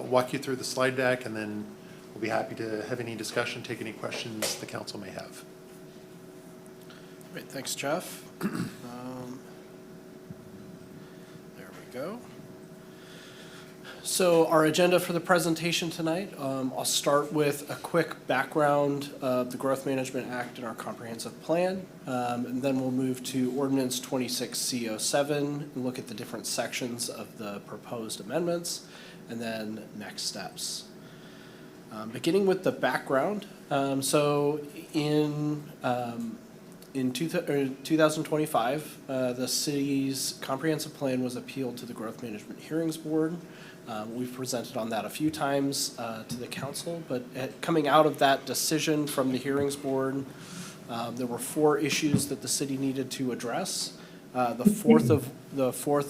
walk you through the slide deck, and then we'll be happy to have any discussion, take any questions the council may have. Great, thanks, Jeff. There we go. So our agenda for the presentation tonight, I'll start with a quick background of the Growth Management Act and our comprehensive plan. And then we'll move to Ordinance 26C07 and look at the different sections of the proposed amendments, and then next steps. Beginning with the background, so in 2025, the city's comprehensive plan was appealed to the Growth Management Hearings Board. We've presented on that a few times to the council, but coming out of that decision from the hearings board, there were 4 issues that the city needed to address. The fourth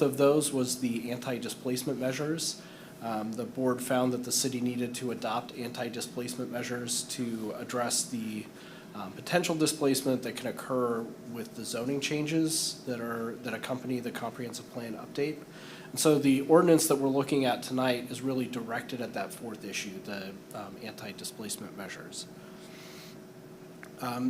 of those was the anti-displacement measures. The board found that the city needed to adopt anti-displacement measures to address the potential displacement that can occur with the zoning changes that accompany the comprehensive plan update. And so the ordinance that we're looking at tonight is really directed at that 4th issue, the anti-displacement measures.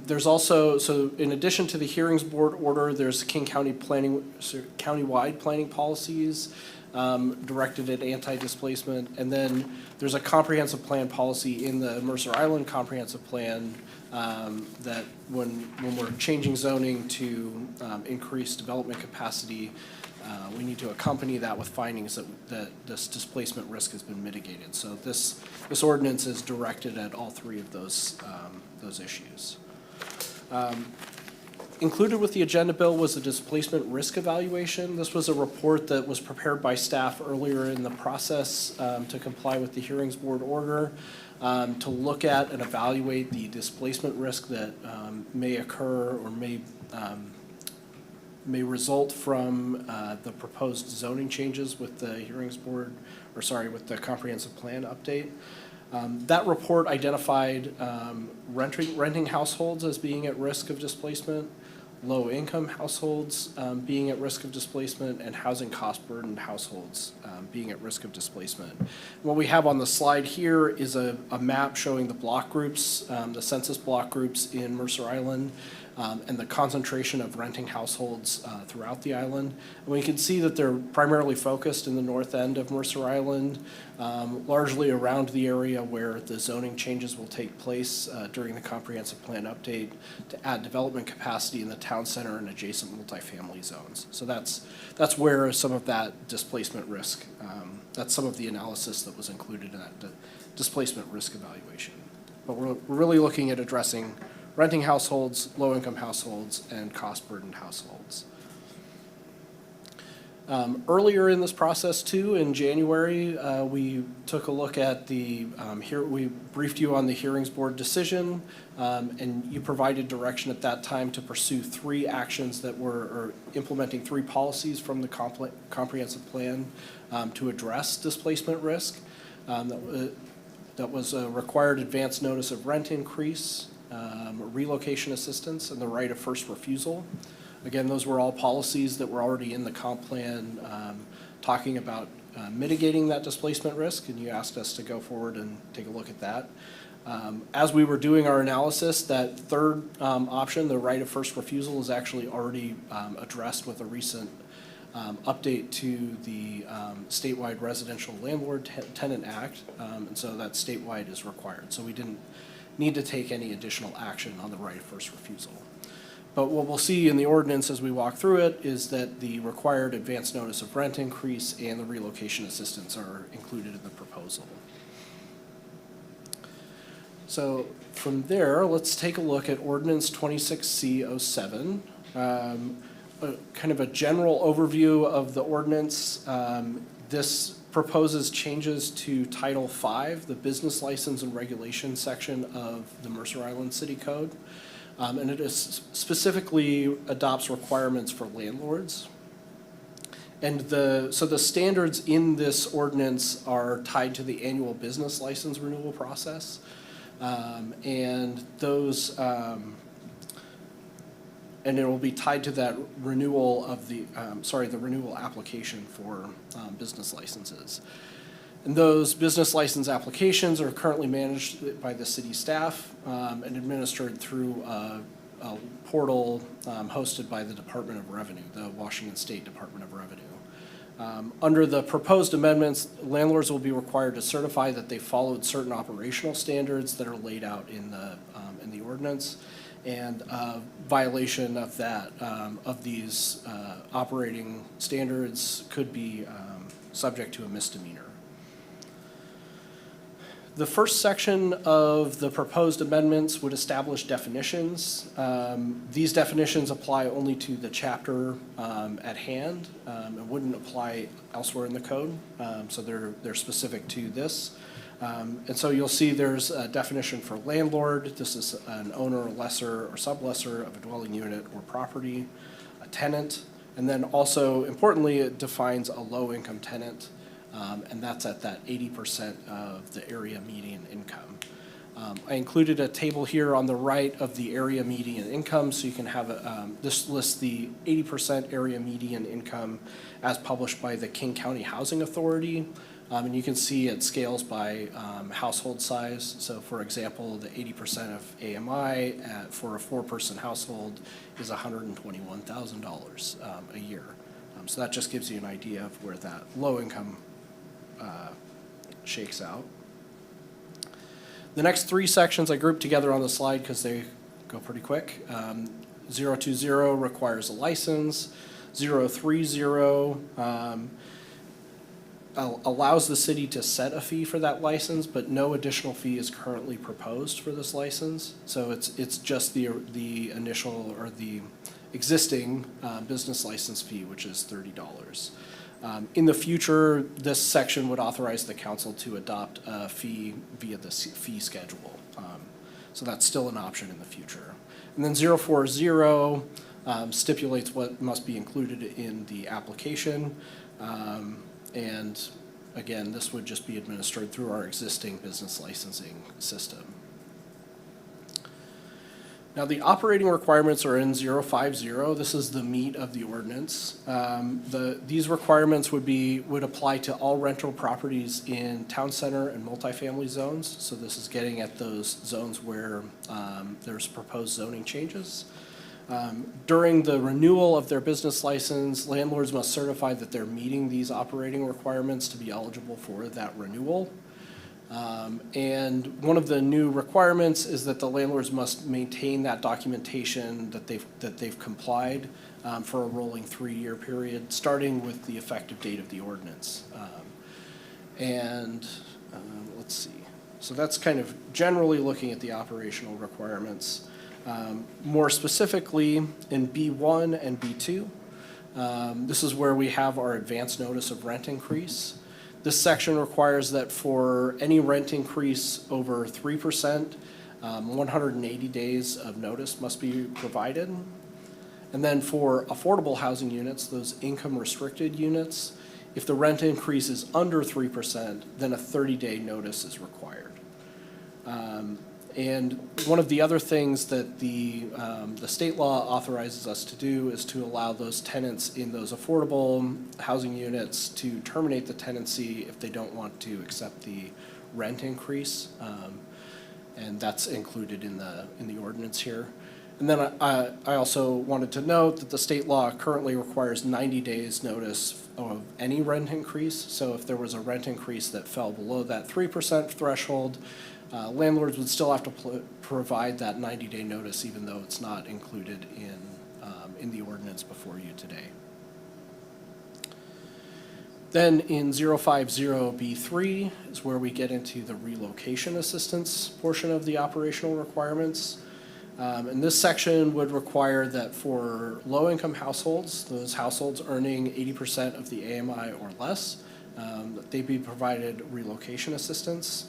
There's also, so in addition to the hearings board order, there's King County countywide planning policies directed at anti-displacement, and then there's a comprehensive plan policy in the Mercer Island comprehensive plan that when we're changing zoning to increase development capacity, we need to accompany that with findings that this displacement risk has been mitigated. So this ordinance is directed at all 3 of those issues. Included with the agenda bill was a displacement risk evaluation. This was a report that was prepared by staff earlier in the process to comply with the hearings board order, to look at and evaluate the displacement risk that may occur or may result from the proposed zoning changes with the hearings board, with the comprehensive plan update. That report identified renting households as being at risk of displacement, low-income households being at risk of displacement, and housing cost-burdened households being at risk of displacement. What we have on the slide here is a map showing the block groups, the census block groups in Mercer Island, and the concentration of renting households throughout the island. And we can see that they're primarily focused in the north end of Mercer Island, largely around the area where the zoning changes will take place during the comprehensive plan update to add development capacity in the town center and adjacent multifamily zones. So that's where some of that displacement risk, that's some of the analysis that was included in that displacement risk evaluation. But we're really looking at addressing renting households, low-income households, and cost-burdened households. Earlier in this process, too, in January, we took a look at we briefed you on the hearings board decision, and you provided direction at that time to pursue 3 actions or implementing 3 policies from the comprehensive plan to address displacement risk. That was a required advance notice of rent increase, relocation assistance, and the right of first refusal. Again, those were all policies that were already in the comp plan talking about mitigating that displacement risk, and you asked us to go forward and take a look at that. As we were doing our analysis, that 3rd option, the right of first refusal, is actually already addressed with a recent update to the statewide Residential Landlord Tenant Act, and so that statewide is required. So we didn't need to take any additional action on the right of first refusal. But what we'll see in the ordinance as we walk through it is that the required advance notice of rent increase and the relocation assistance are included in the proposal. So from there, let's take a look at Ordinance 26C07. Kind of a general overview of the ordinance. This proposes changes to Title V, the Business License and Regulation section of the Mercer Island City Code. And it specifically adopts requirements for landlords. And so the standards in this ordinance are tied to the annual business license renewal process. And those, and it will be tied to that renewal of the renewal application for business licenses. And those business license applications are currently managed by the city staff and administered through a portal hosted by the Department of Revenue, the Washington State Department of Revenue. Under the proposed amendments, landlords will be required to certify that they followed certain operational standards that are laid out in the ordinance. And violation of that, of these operating standards could be subject to a misdemeanor. The first section of the proposed amendments would establish definitions. These definitions apply only to the chapter at hand and wouldn't apply elsewhere in the code. So they're specific to this. And so you'll see there's a definition for landlord. This is an owner, lessor, or sublessor of a dwelling unit or property, a tenant. And then also, importantly, it defines a low-income tenant. And that's at that 80% of the area median income. I included a table here on the right of the area median income, so you can have this lists the 80% area median income as published by the King County Housing Authority. And you can see it scales by household size. So for example, the 80% of AMI for a 4-person household is $121,000 a year. So that just gives you an idea of where that low income shakes out. The next 3 sections I grouped together on the slide because they go pretty quick. 020 requires a license. 030 allows the city to set a fee for that license, but no additional fee is currently proposed for this license. So it's just the initial or the existing business license fee, which is $30. In the future, this section would authorize the council to adopt a fee via the fee schedule. So that's still an option in the future. And then 040 stipulates what must be included in the application. And again, this would just be administered through our existing business licensing system. Now, the operating requirements are in 050. This is the meat of the ordinance. These requirements would apply to all rental properties in town center and multifamily zones. So this is getting at those zones where there's proposed zoning changes. During the renewal of their business license, landlords must certify that they're meeting these operating requirements to be eligible for that renewal. And one of the new requirements is that the landlords must maintain that documentation that they've complied for a rolling 3-year period, starting with the effective date of the ordinance. Let's see. So that's kind of generally looking at the operational requirements. More specifically, in B1 and B2, this is where we have our advance notice of rent increase. This section requires that for any rent increase over 3%, 180 days of notice must be provided. And then for affordable housing units, those income restricted units, if the rent increase is under 3%, then a 30-day notice is required. And one of the other things that the state law authorizes us to do is to allow those tenants in those affordable housing units to terminate the tenancy if they don't want to accept the rent increase. And that's included in the ordinance here. And then I also wanted to note that the state law currently requires 90 days notice of any rent increase. So if there was a rent increase that fell below that 3% threshold, landlords would still have to provide that 90-day notice, even though it's not included in the ordinance before you today. Then in 050B3 is where we get into the relocation assistance portion of the operational requirements. And this section would require that for low-income households, those households earning 80% of the AMI or less, that they be provided relocation assistance.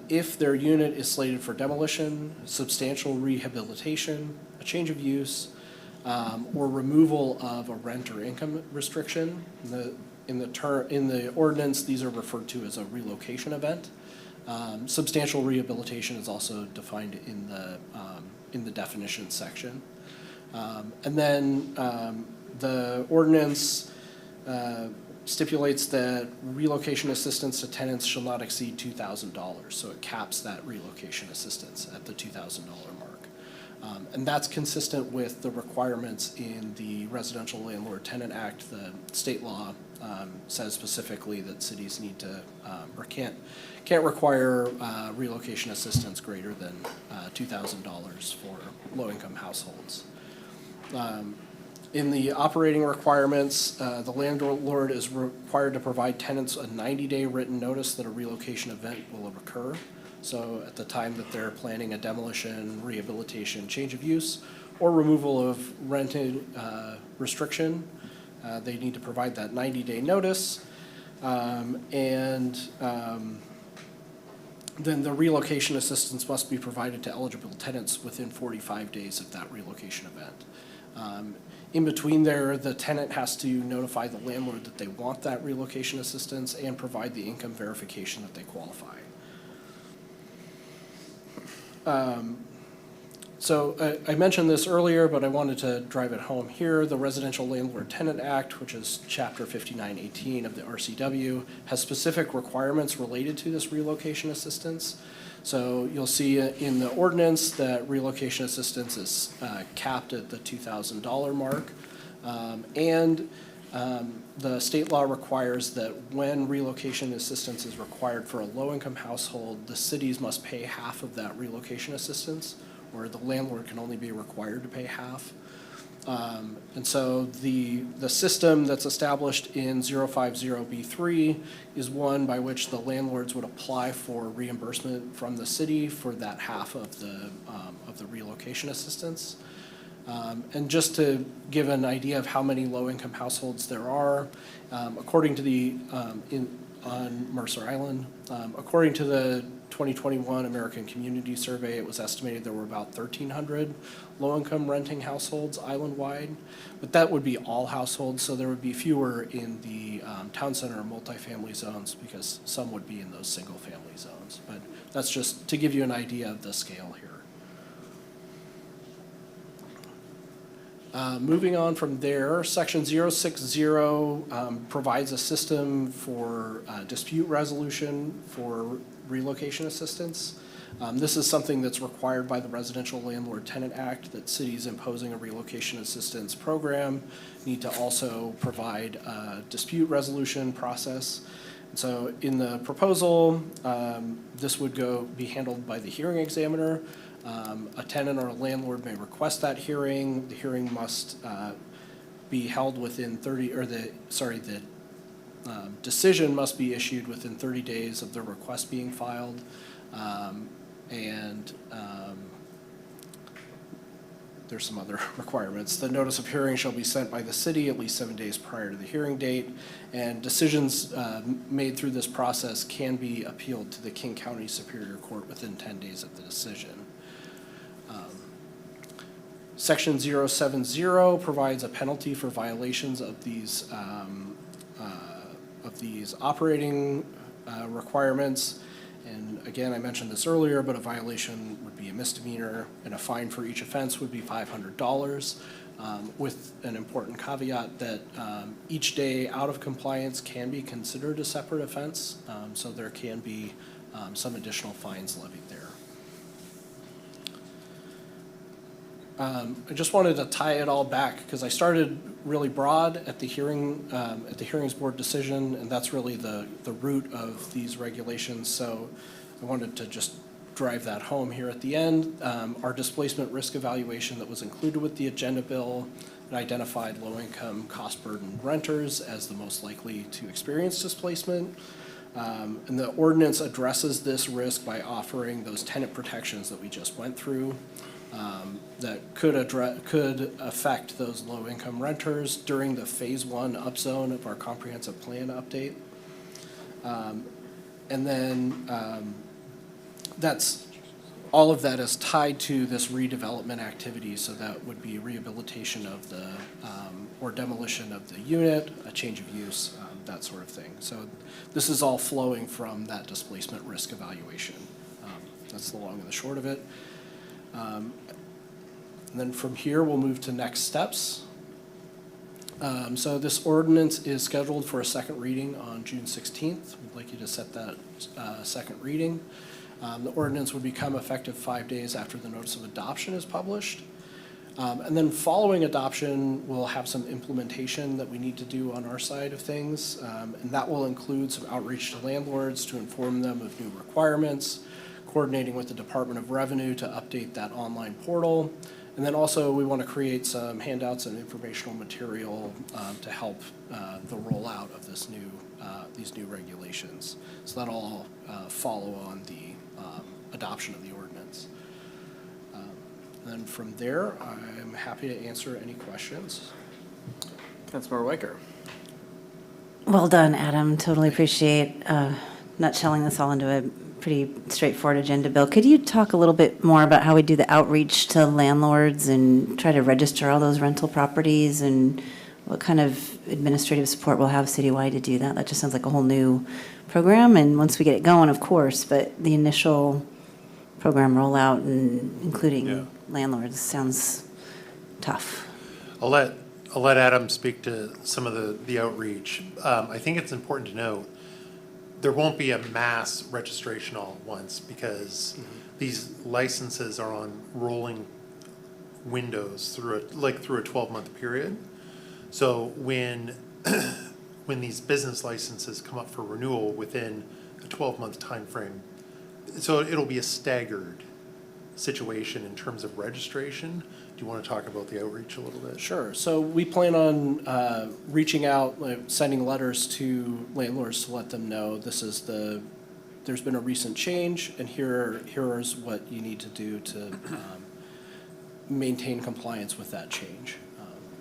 If their unit is slated for demolition, substantial rehabilitation, a change of use, or removal of a rent or income restriction, in the ordinance, these are referred to as a relocation event. Substantial rehabilitation is also defined in the definition section. And then the ordinance stipulates that relocation assistance to tenants shall not exceed $2,000. So it caps that relocation assistance at the $2,000 mark. And that's consistent with the requirements in the Residential Landlord Tenant Act, the state law says specifically that cities need to, or can't require relocation assistance greater than $2,000 for low-income households. In the operating requirements, the landlord is required to provide tenants a 90-day written notice that a relocation event will occur. So at the time that they're planning a demolition, rehabilitation, change of use, or removal of rented restriction, they need to provide that 90-day notice. Then the relocation assistance must be provided to eligible tenants within 45 days of that relocation event. In between there, the tenant has to notify the landlord that they want that relocation assistance and provide the income verification that they qualify. So I mentioned this earlier, but I wanted to drive it home here. The Residential Landlord Tenant Act, which is Chapter 5918 of the RCW, has specific requirements related to this relocation assistance. So you'll see in the ordinance that relocation assistance is capped at the $2,000 mark. The state law requires that when relocation assistance is required for a low-income household, the cities must pay half of that relocation assistance, or the landlord can only be required to pay half. And so the system that's established in 050B3 is one by which the landlords would apply for reimbursement from the city for that half of the relocation assistance. And just to give an idea of how many low-income households there are, according to on Mercer Island, according to the 2021 American Community Survey, it was estimated there were about 1,300 low-income renting households island-wide, but that would be all households, so there would be fewer in the town center multifamily zones because some would be in those single-family zones. But that's just to give you an idea of the scale here. Moving on from there, Section 060 provides a system for dispute resolution for relocation assistance. This is something that's required by the Residential Landlord Tenant Act, that cities imposing a relocation assistance program need to also provide a dispute resolution process. And so in the proposal, this would be handled by the hearing examiner. A tenant or a landlord may request that hearing. The hearing must be held within the decision must be issued within 30 days of the request being filed. There's some other requirements. The notice of hearing shall be sent by the city at least 7 days prior to the hearing date, and decisions made through this process can be appealed to the King County Superior Court within 10 days of the decision. Section 070 provides a penalty for violations of these operating requirements. And again, I mentioned this earlier, but a violation would be a misdemeanor, and a fine for each offense would be $500, with an important caveat that each day out of compliance can be considered a separate offense, so there can be some additional fines levied there. I just wanted to tie it all back because I started really broad at the hearings board decision, and that's really the root of these regulations. So I wanted to just drive that home here at the end. Our displacement risk evaluation that was included with the agenda bill identified low-income, cost-burdened renters as the most likely to experience displacement. And the ordinance addresses this risk by offering those tenant protections that we just went through. That could affect those low-income renters during the phase 1 upzone of our comprehensive plan update. And then all of that is tied to this redevelopment activity, so that would be rehabilitation of the, or demolition of the unit, a change of use, that sort of thing. So this is all flowing from that displacement risk evaluation. That's the long and the short of it. And then from here, we'll move to next steps. So this ordinance is scheduled for a second reading on June 16th. We'd like you to set that second reading. The ordinance would become effective 5 days after the notice of adoption is published. And then following adoption, we'll have some implementation that we need to do on our side of things. And that will include some outreach to landlords to inform them of new requirements, coordinating with the Department of Revenue to update that online portal. And then also, we want to create some handouts and informational material to help the rollout of these new regulations. So that'll all follow on the adoption of the ordinance. And then from there, I'm happy to answer any questions. Councilmember Weicker. Well done, Adam. Totally appreciate nutshelling this all into a pretty straightforward agenda, Bill. Could you talk a little bit more about how we do the outreach to landlords and try to register all those rental properties, and what kind of administrative support we'll have citywide to do that? That just sounds like a whole new program, and once we get it going, of course, but the initial program rollout and including landlords sounds tough. I'll let Adam speak to some of the outreach. I think it's important to note, there won't be a mass registration all at once because these licenses are on rolling windows through a 12-month period. So when these business licenses come up for renewal within a 12-month time frame, so it'll be a staggered situation in terms of registration. Do you want to talk about the outreach a little bit? Sure. So we plan on reaching out, sending letters to landlords to let them know there's been a recent change, and here's what you need to do to maintain compliance with that change.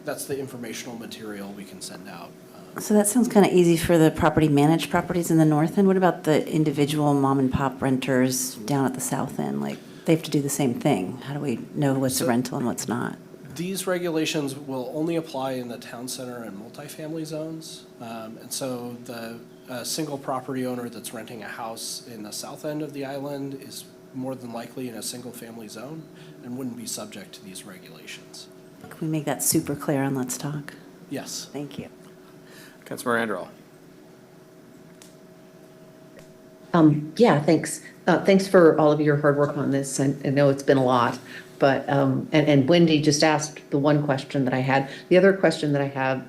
That's the informational material we can send out. So that sounds kind of easy for the managed properties in the north end. What about the individual mom and pop renters down at the south end? Like, they have to do the same thing. How do we know what's a rental and what's not? These regulations will only apply in the town center and multifamily zones. And so the single property owner that's renting a house in the south end of the island is more than likely in a single family zone and wouldn't be subject to these regulations. Can we make that super clear on Let's Talk? Yes. Thank you. Councilmember Anderl. Yeah, thanks. Thanks for all of your hard work on this. I know it's been a lot, but, and Wendy just asked the one question that I had. The other question that I have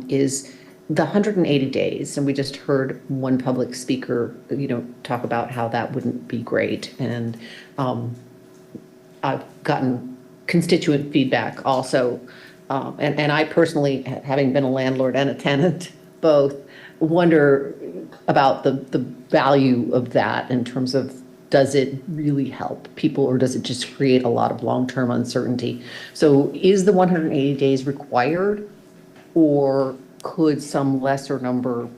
is the 180 days, and we just heard one public speaker, talk about how that wouldn't be great. And I've gotten constituent feedback also. And I personally, having been a landlord and a tenant, both, wonder about the value of that in terms of, does it really help people, or does it just create a lot of long-term uncertainty? So is the 180 days required, or could some lesser number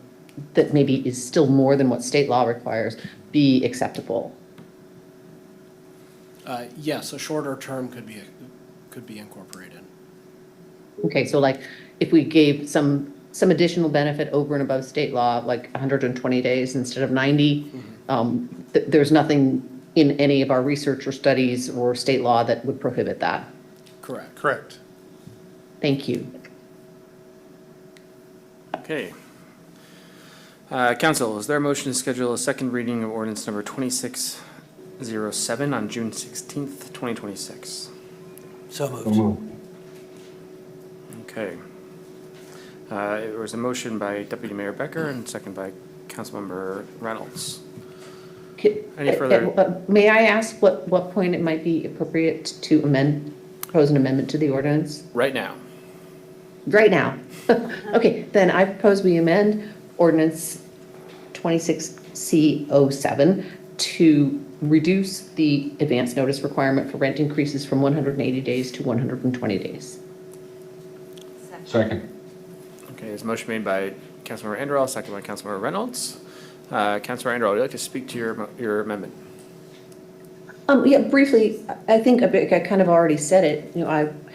that maybe is still more than what state law requires be acceptable? Yes, a shorter term could be incorporated. Okay, so like if we gave some additional benefit over and above state law, like 120 days instead of 90, there's nothing in any of our research or studies or state law that would prohibit that. Correct. Correct. Thank you. Okay. Council, is there a motion to schedule a second reading of ordinance number 2607 on June 16th, 2026? So moved. Okay. It was a motion by Deputy Mayor Becker and second by Councilmember Reynolds. Any further? May I ask what point it might be appropriate to propose an amendment to the ordinance? Right now. Right now. Okay, then I propose we amend ordinance 26C07 to reduce the advance notice requirement for rent increases from 180 days to 120 days. Second. Okay, there's a motion made by Councilmember Anderl, second by Councilmember Reynolds. Councilmember Anderl, would you like to speak to your amendment? Yeah, briefly, I think I kind of already said it.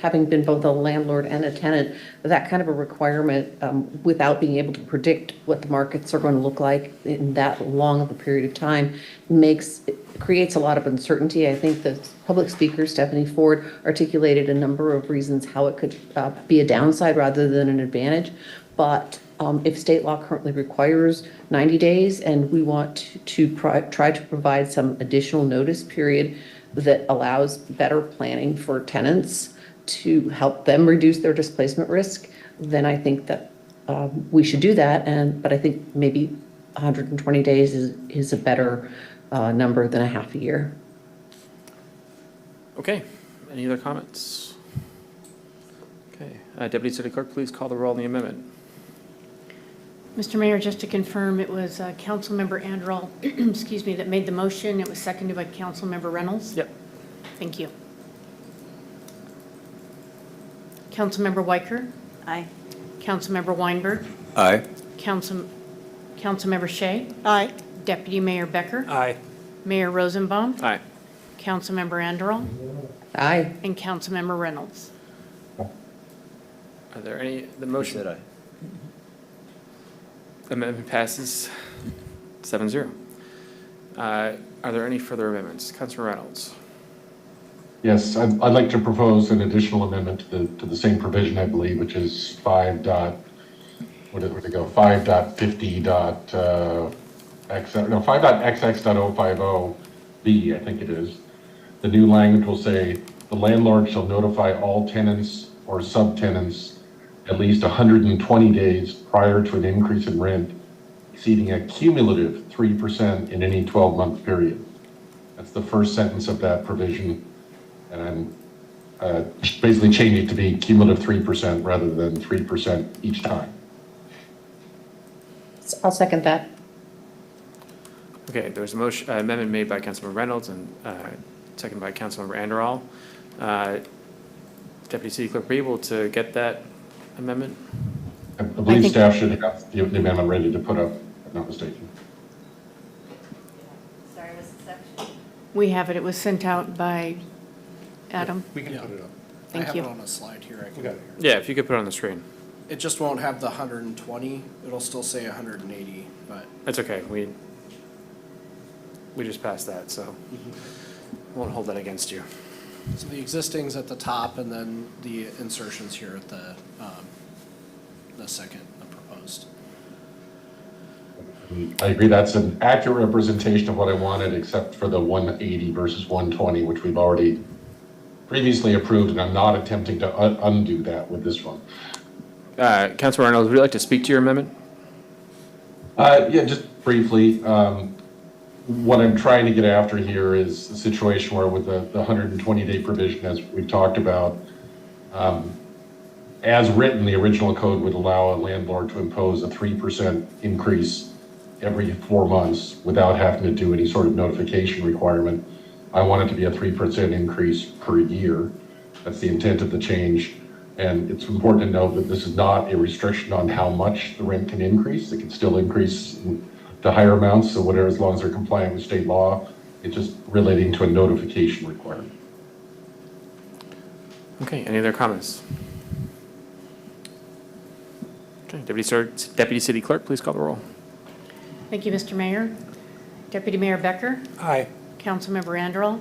Having been both a landlord and a tenant, that kind of a requirement, without being able to predict what the markets are going to look like in that long of a period of time, creates a lot of uncertainty. I think the public speaker, Stephanie Ford, articulated a number of reasons how it could be a downside rather than an advantage. But if state law currently requires 90 days and we want to try to provide some additional notice period that allows better planning for tenants, to help them reduce their displacement risk, then I think that we should do that. But I think maybe 120 days is a better number than a half a year. Okay, any other comments? Okay, Deputy City Clerk, please call the roll on the amendment. Mr. Mayor, just to confirm, it was Councilmember Anderall, excuse me, that made the motion. It was seconded by Councilmember Reynolds? Yep. Thank you. Councilmember Weicker? Aye. Councilmember Weinberg? Aye. Councilmember Shea? Aye. Deputy Mayor Becker? Aye. Mayor Rosenbaum? Aye. Councilmember Anderall? Aye. And Councilmember Reynolds? Are there any, the motion? Amendment passes 7-0. Are there any further amendments? Councilor Reynolds. Yes, I'd like to propose an additional amendment to the same provision, I believe, which is 5.xx.050B, I think it is. The new language will say, the landlord shall notify all tenants or subtenants at least 120 days prior to an increase in rent exceeding a cumulative 3% in any 12-month period. That's the first sentence of that provision, and I'm basically changing it to be cumulative 3% rather than 3% each time. I'll second that. Okay, there's a motion, amendment made by Councilmember Reynolds and seconded by Councilmember Anderall. Deputy City Clerk, be able to get that amendment? I believe staff should have the amendment ready to put up, if I'm not mistaken. Sorry, what's the section? We have it. It was sent out by Adam. We can put it up. Thank I you. have it on a slide here. I can Okay. Yeah, if you could put it on the screen. It just won't have the 120. It'll still say 180, but That's okay. We just passed that, so won't hold that against you. so the existing's at the top and then the insertions here at the second, the proposed. I agree, that's an accurate representation of what I wanted, except for the 180 versus 120, which we've already previously approved, and I'm not attempting to undo that with this one. Councilor Reynolds, would you like to speak to your amendment? Yeah, just briefly, what I'm trying to get after here is a situation where with the 120-day provision, as we've talked about, as written, the original code would allow a landlord to impose a 3% increase every 4 months without having to do any sort of notification requirement. I want it to be a 3% increase per year. That's the intent of the change. And it's important to note that this is not a restriction on how much the rent can increase. It can still increase to higher amounts, so whatever, as long as they're compliant with state law. It's just relating to a notification requirement. Okay, any other comments? Okay, Deputy City Clerk, please call the roll. Thank you, Mr. Mayor. Deputy Mayor Becker? Aye. Councilmember Anderall?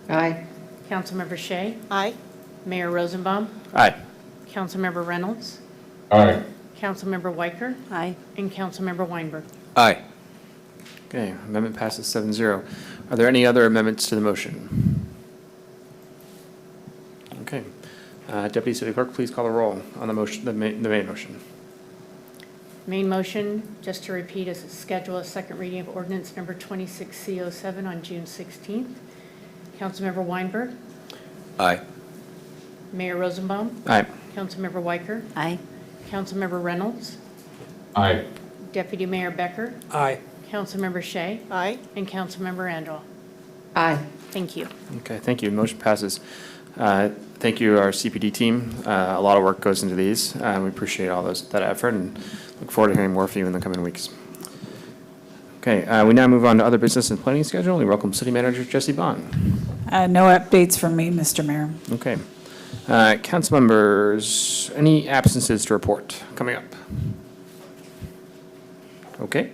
Aye. Councilmember Shea? Aye. Mayor Rosenbaum? Aye. Councilmember Reynolds? Aye. Councilmember Weicker? Aye. And Councilmember Weinberg? Aye. Okay, amendment passes 7-0. Are there any other amendments to the motion? Okay. Deputy City Clerk, please call the roll on the motion, the main motion. Main motion, just to repeat, is to schedule a second reading of ordinance number 26C07 on June 16th. Councilmember Weinberg? Aye. Mayor Rosenbaum? Aye. Councilmember Weicker? Aye. Councilmember Reynolds? Aye. Deputy Mayor Becker? Aye. Councilmember Shea? Aye. And Councilmember Anderall? Aye. Thank you. Okay, thank you. Motion passes. Thank you, our CPD team. A lot of work goes into these. We appreciate all that effort and look forward to hearing more from you in the coming weeks. Okay, we now move on to other business and planning schedule. We welcome City Manager Jesse Bond. No updates from me, Mr. Mayor. Okay. Council members, any absences to report coming up? Okay.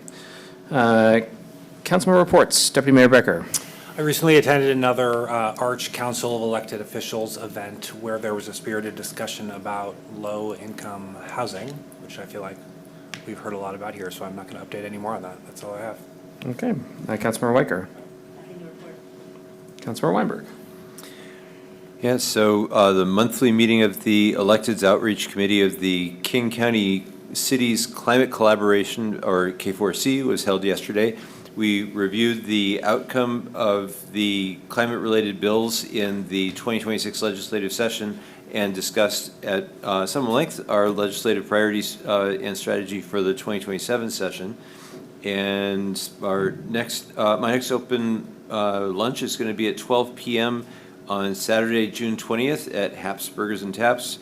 Councilmember reports. Deputy Mayor Becker. I recently attended another Arch Council of Elected Officials event where there was a spirited discussion about low-income housing, which I feel like we've heard a lot about here, so I'm not going to update any more on that. That's all I have. Okay. Councilmember Weicker. Councilmember Weinberg. Yeah, so the monthly meeting of the Electeds Outreach Committee of the King County Cities Climate Collaboration, or K4C, was held yesterday. We reviewed the outcome of the climate-related bills in the 2026 legislative session and discussed at some length our legislative priorities and strategy for the 2027 session. And our next, my next open lunch is going to be at 12 p.m. on Saturday, June 20th at Haps Burgers and Taps.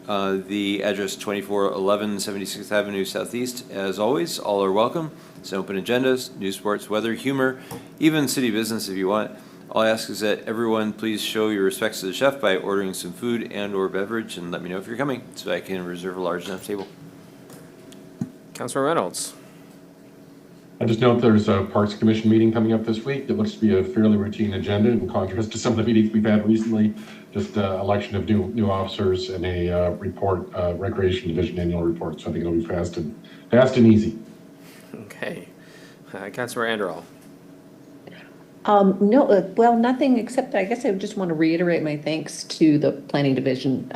The address 2411 76th Avenue Southeast. As always, all are welcome. It's an open agendas, news, sports, weather, humor, even city business if you want. All I ask is that everyone please show your respects to the chef by ordering some food and or beverage, and let me know if you're coming so I can reserve a large enough table. Councilor Reynolds. I just note there's a Parks Commission meeting coming up this week. It looks to be a fairly routine agenda in contrast to some of the meetings we've had recently. Just election of new officers and a report, Recreation Division annual report. So I think it'll be fast and easy. Okay. Councilor Anderall. No, well, nothing except I guess I just want to reiterate my thanks to the Planning Division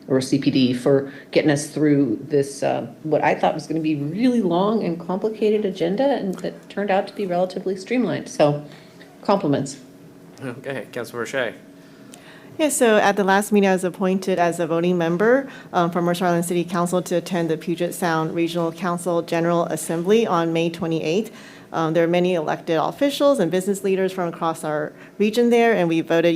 or CPD for getting us through this, what I thought was going to be really long and complicated agenda, and that turned out to be relatively streamlined. So compliments. Okay, Councilor Shea. Yeah, so at the last meeting, I was appointed as a voting member for Mercer Island City Council to attend the Puget Sound Regional Council General Assembly on May 28th. There are many elected officials and business leaders from across our region there, and we voted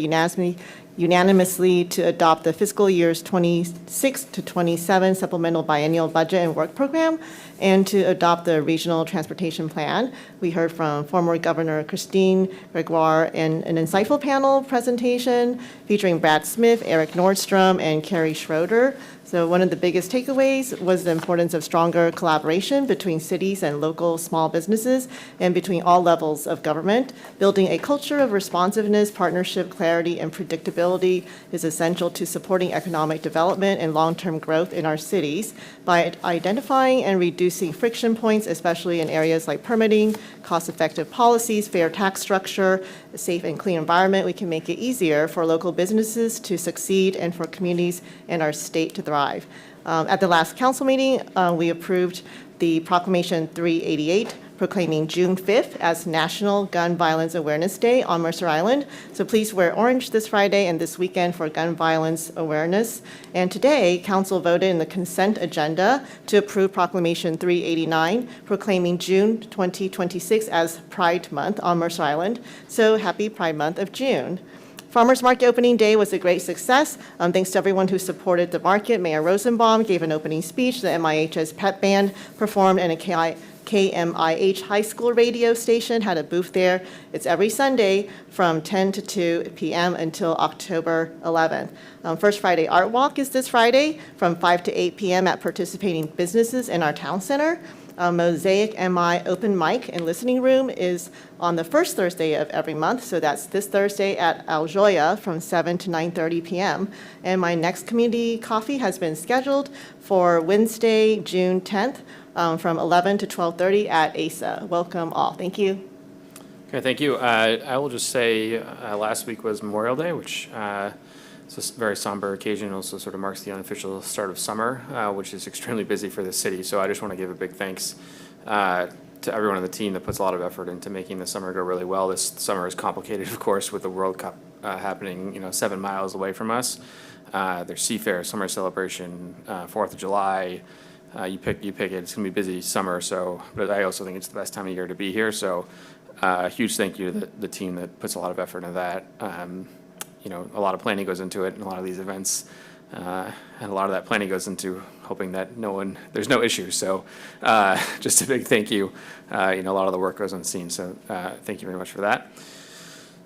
unanimously to adopt the fiscal years 26 to 27 supplemental biennial budget and work program, and to adopt the regional transportation plan. We heard from former Governor Christine Gregoire in an insightful panel presentation featuring Brad Smith, Eric Nordstrom, and Carrie Schroeder. So one of the biggest takeaways was the importance of stronger collaboration between cities and local small businesses and between all levels of government. Building a culture of responsiveness, partnership, clarity, and predictability is essential to supporting economic development and long-term growth in our cities. By identifying and reducing friction points, especially in areas like permitting, cost-effective policies, fair tax structure, a safe and clean environment, we can make it easier for local businesses to succeed and for communities and our state to thrive. At the last council meeting, we approved the Proclamation 388, proclaiming June 5th as National Gun Violence Awareness Day on Mercer Island. So please wear orange this Friday and this weekend for gun violence awareness. And today, council voted in the consent agenda to approve Proclamation 389, proclaiming June 2026 as Pride Month on Mercer Island. So happy Pride Month of June. Farmers Market opening day was a great success. Thanks to everyone who supported the market. Mayor Rosenbaum gave an opening speech. The MIHS Pep Band performed, and a KMIH high school radio station had a booth there. It's every Sunday from 10 to 2 p.m. until October 11th. First Friday Art Walk is this Friday from 5 to 8 p.m. at participating businesses in our town center. Mosaic MI Open Mic and Listening Room is on the first Thursday of every month, so that's this Thursday at Aljoya from 7 to 9:30 p.m. And my next community coffee has been scheduled for Wednesday, June 10th from 11 to 12:30 at ASA. Welcome all. Thank you. Okay, thank you. I will just say last week was Memorial Day, which it's a very somber occasion. Also sort of marks the unofficial start of summer, which is extremely busy for the city. So I just want to give a big thanks to everyone on the team that puts a lot of effort into making the summer go really well. This summer is complicated, of course, with the World Cup happening, 7 miles away from us. There's Seafair, summer celebration, 4th of July. You pick it. It's gonna be busy summer. So, but I also think it's the best time of year to be here. So, a huge thank you to the team that puts a lot of effort into that. A lot of planning goes into it, and a lot of these events, and a lot of that planning goes into hoping that there's no issues. So, just a big thank you. A lot of the work goes unseen. So, thank you very much for that.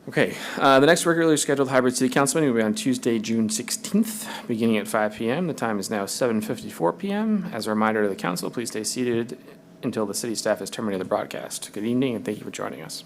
Okay, the next regularly scheduled hybrid city council meeting will be on Tuesday, June 16th, beginning at 5 p.m. The time is now 7:54 p.m. As a reminder to the council, please stay seated until the city staff has terminated the broadcast. Good evening, and thank you for joining us.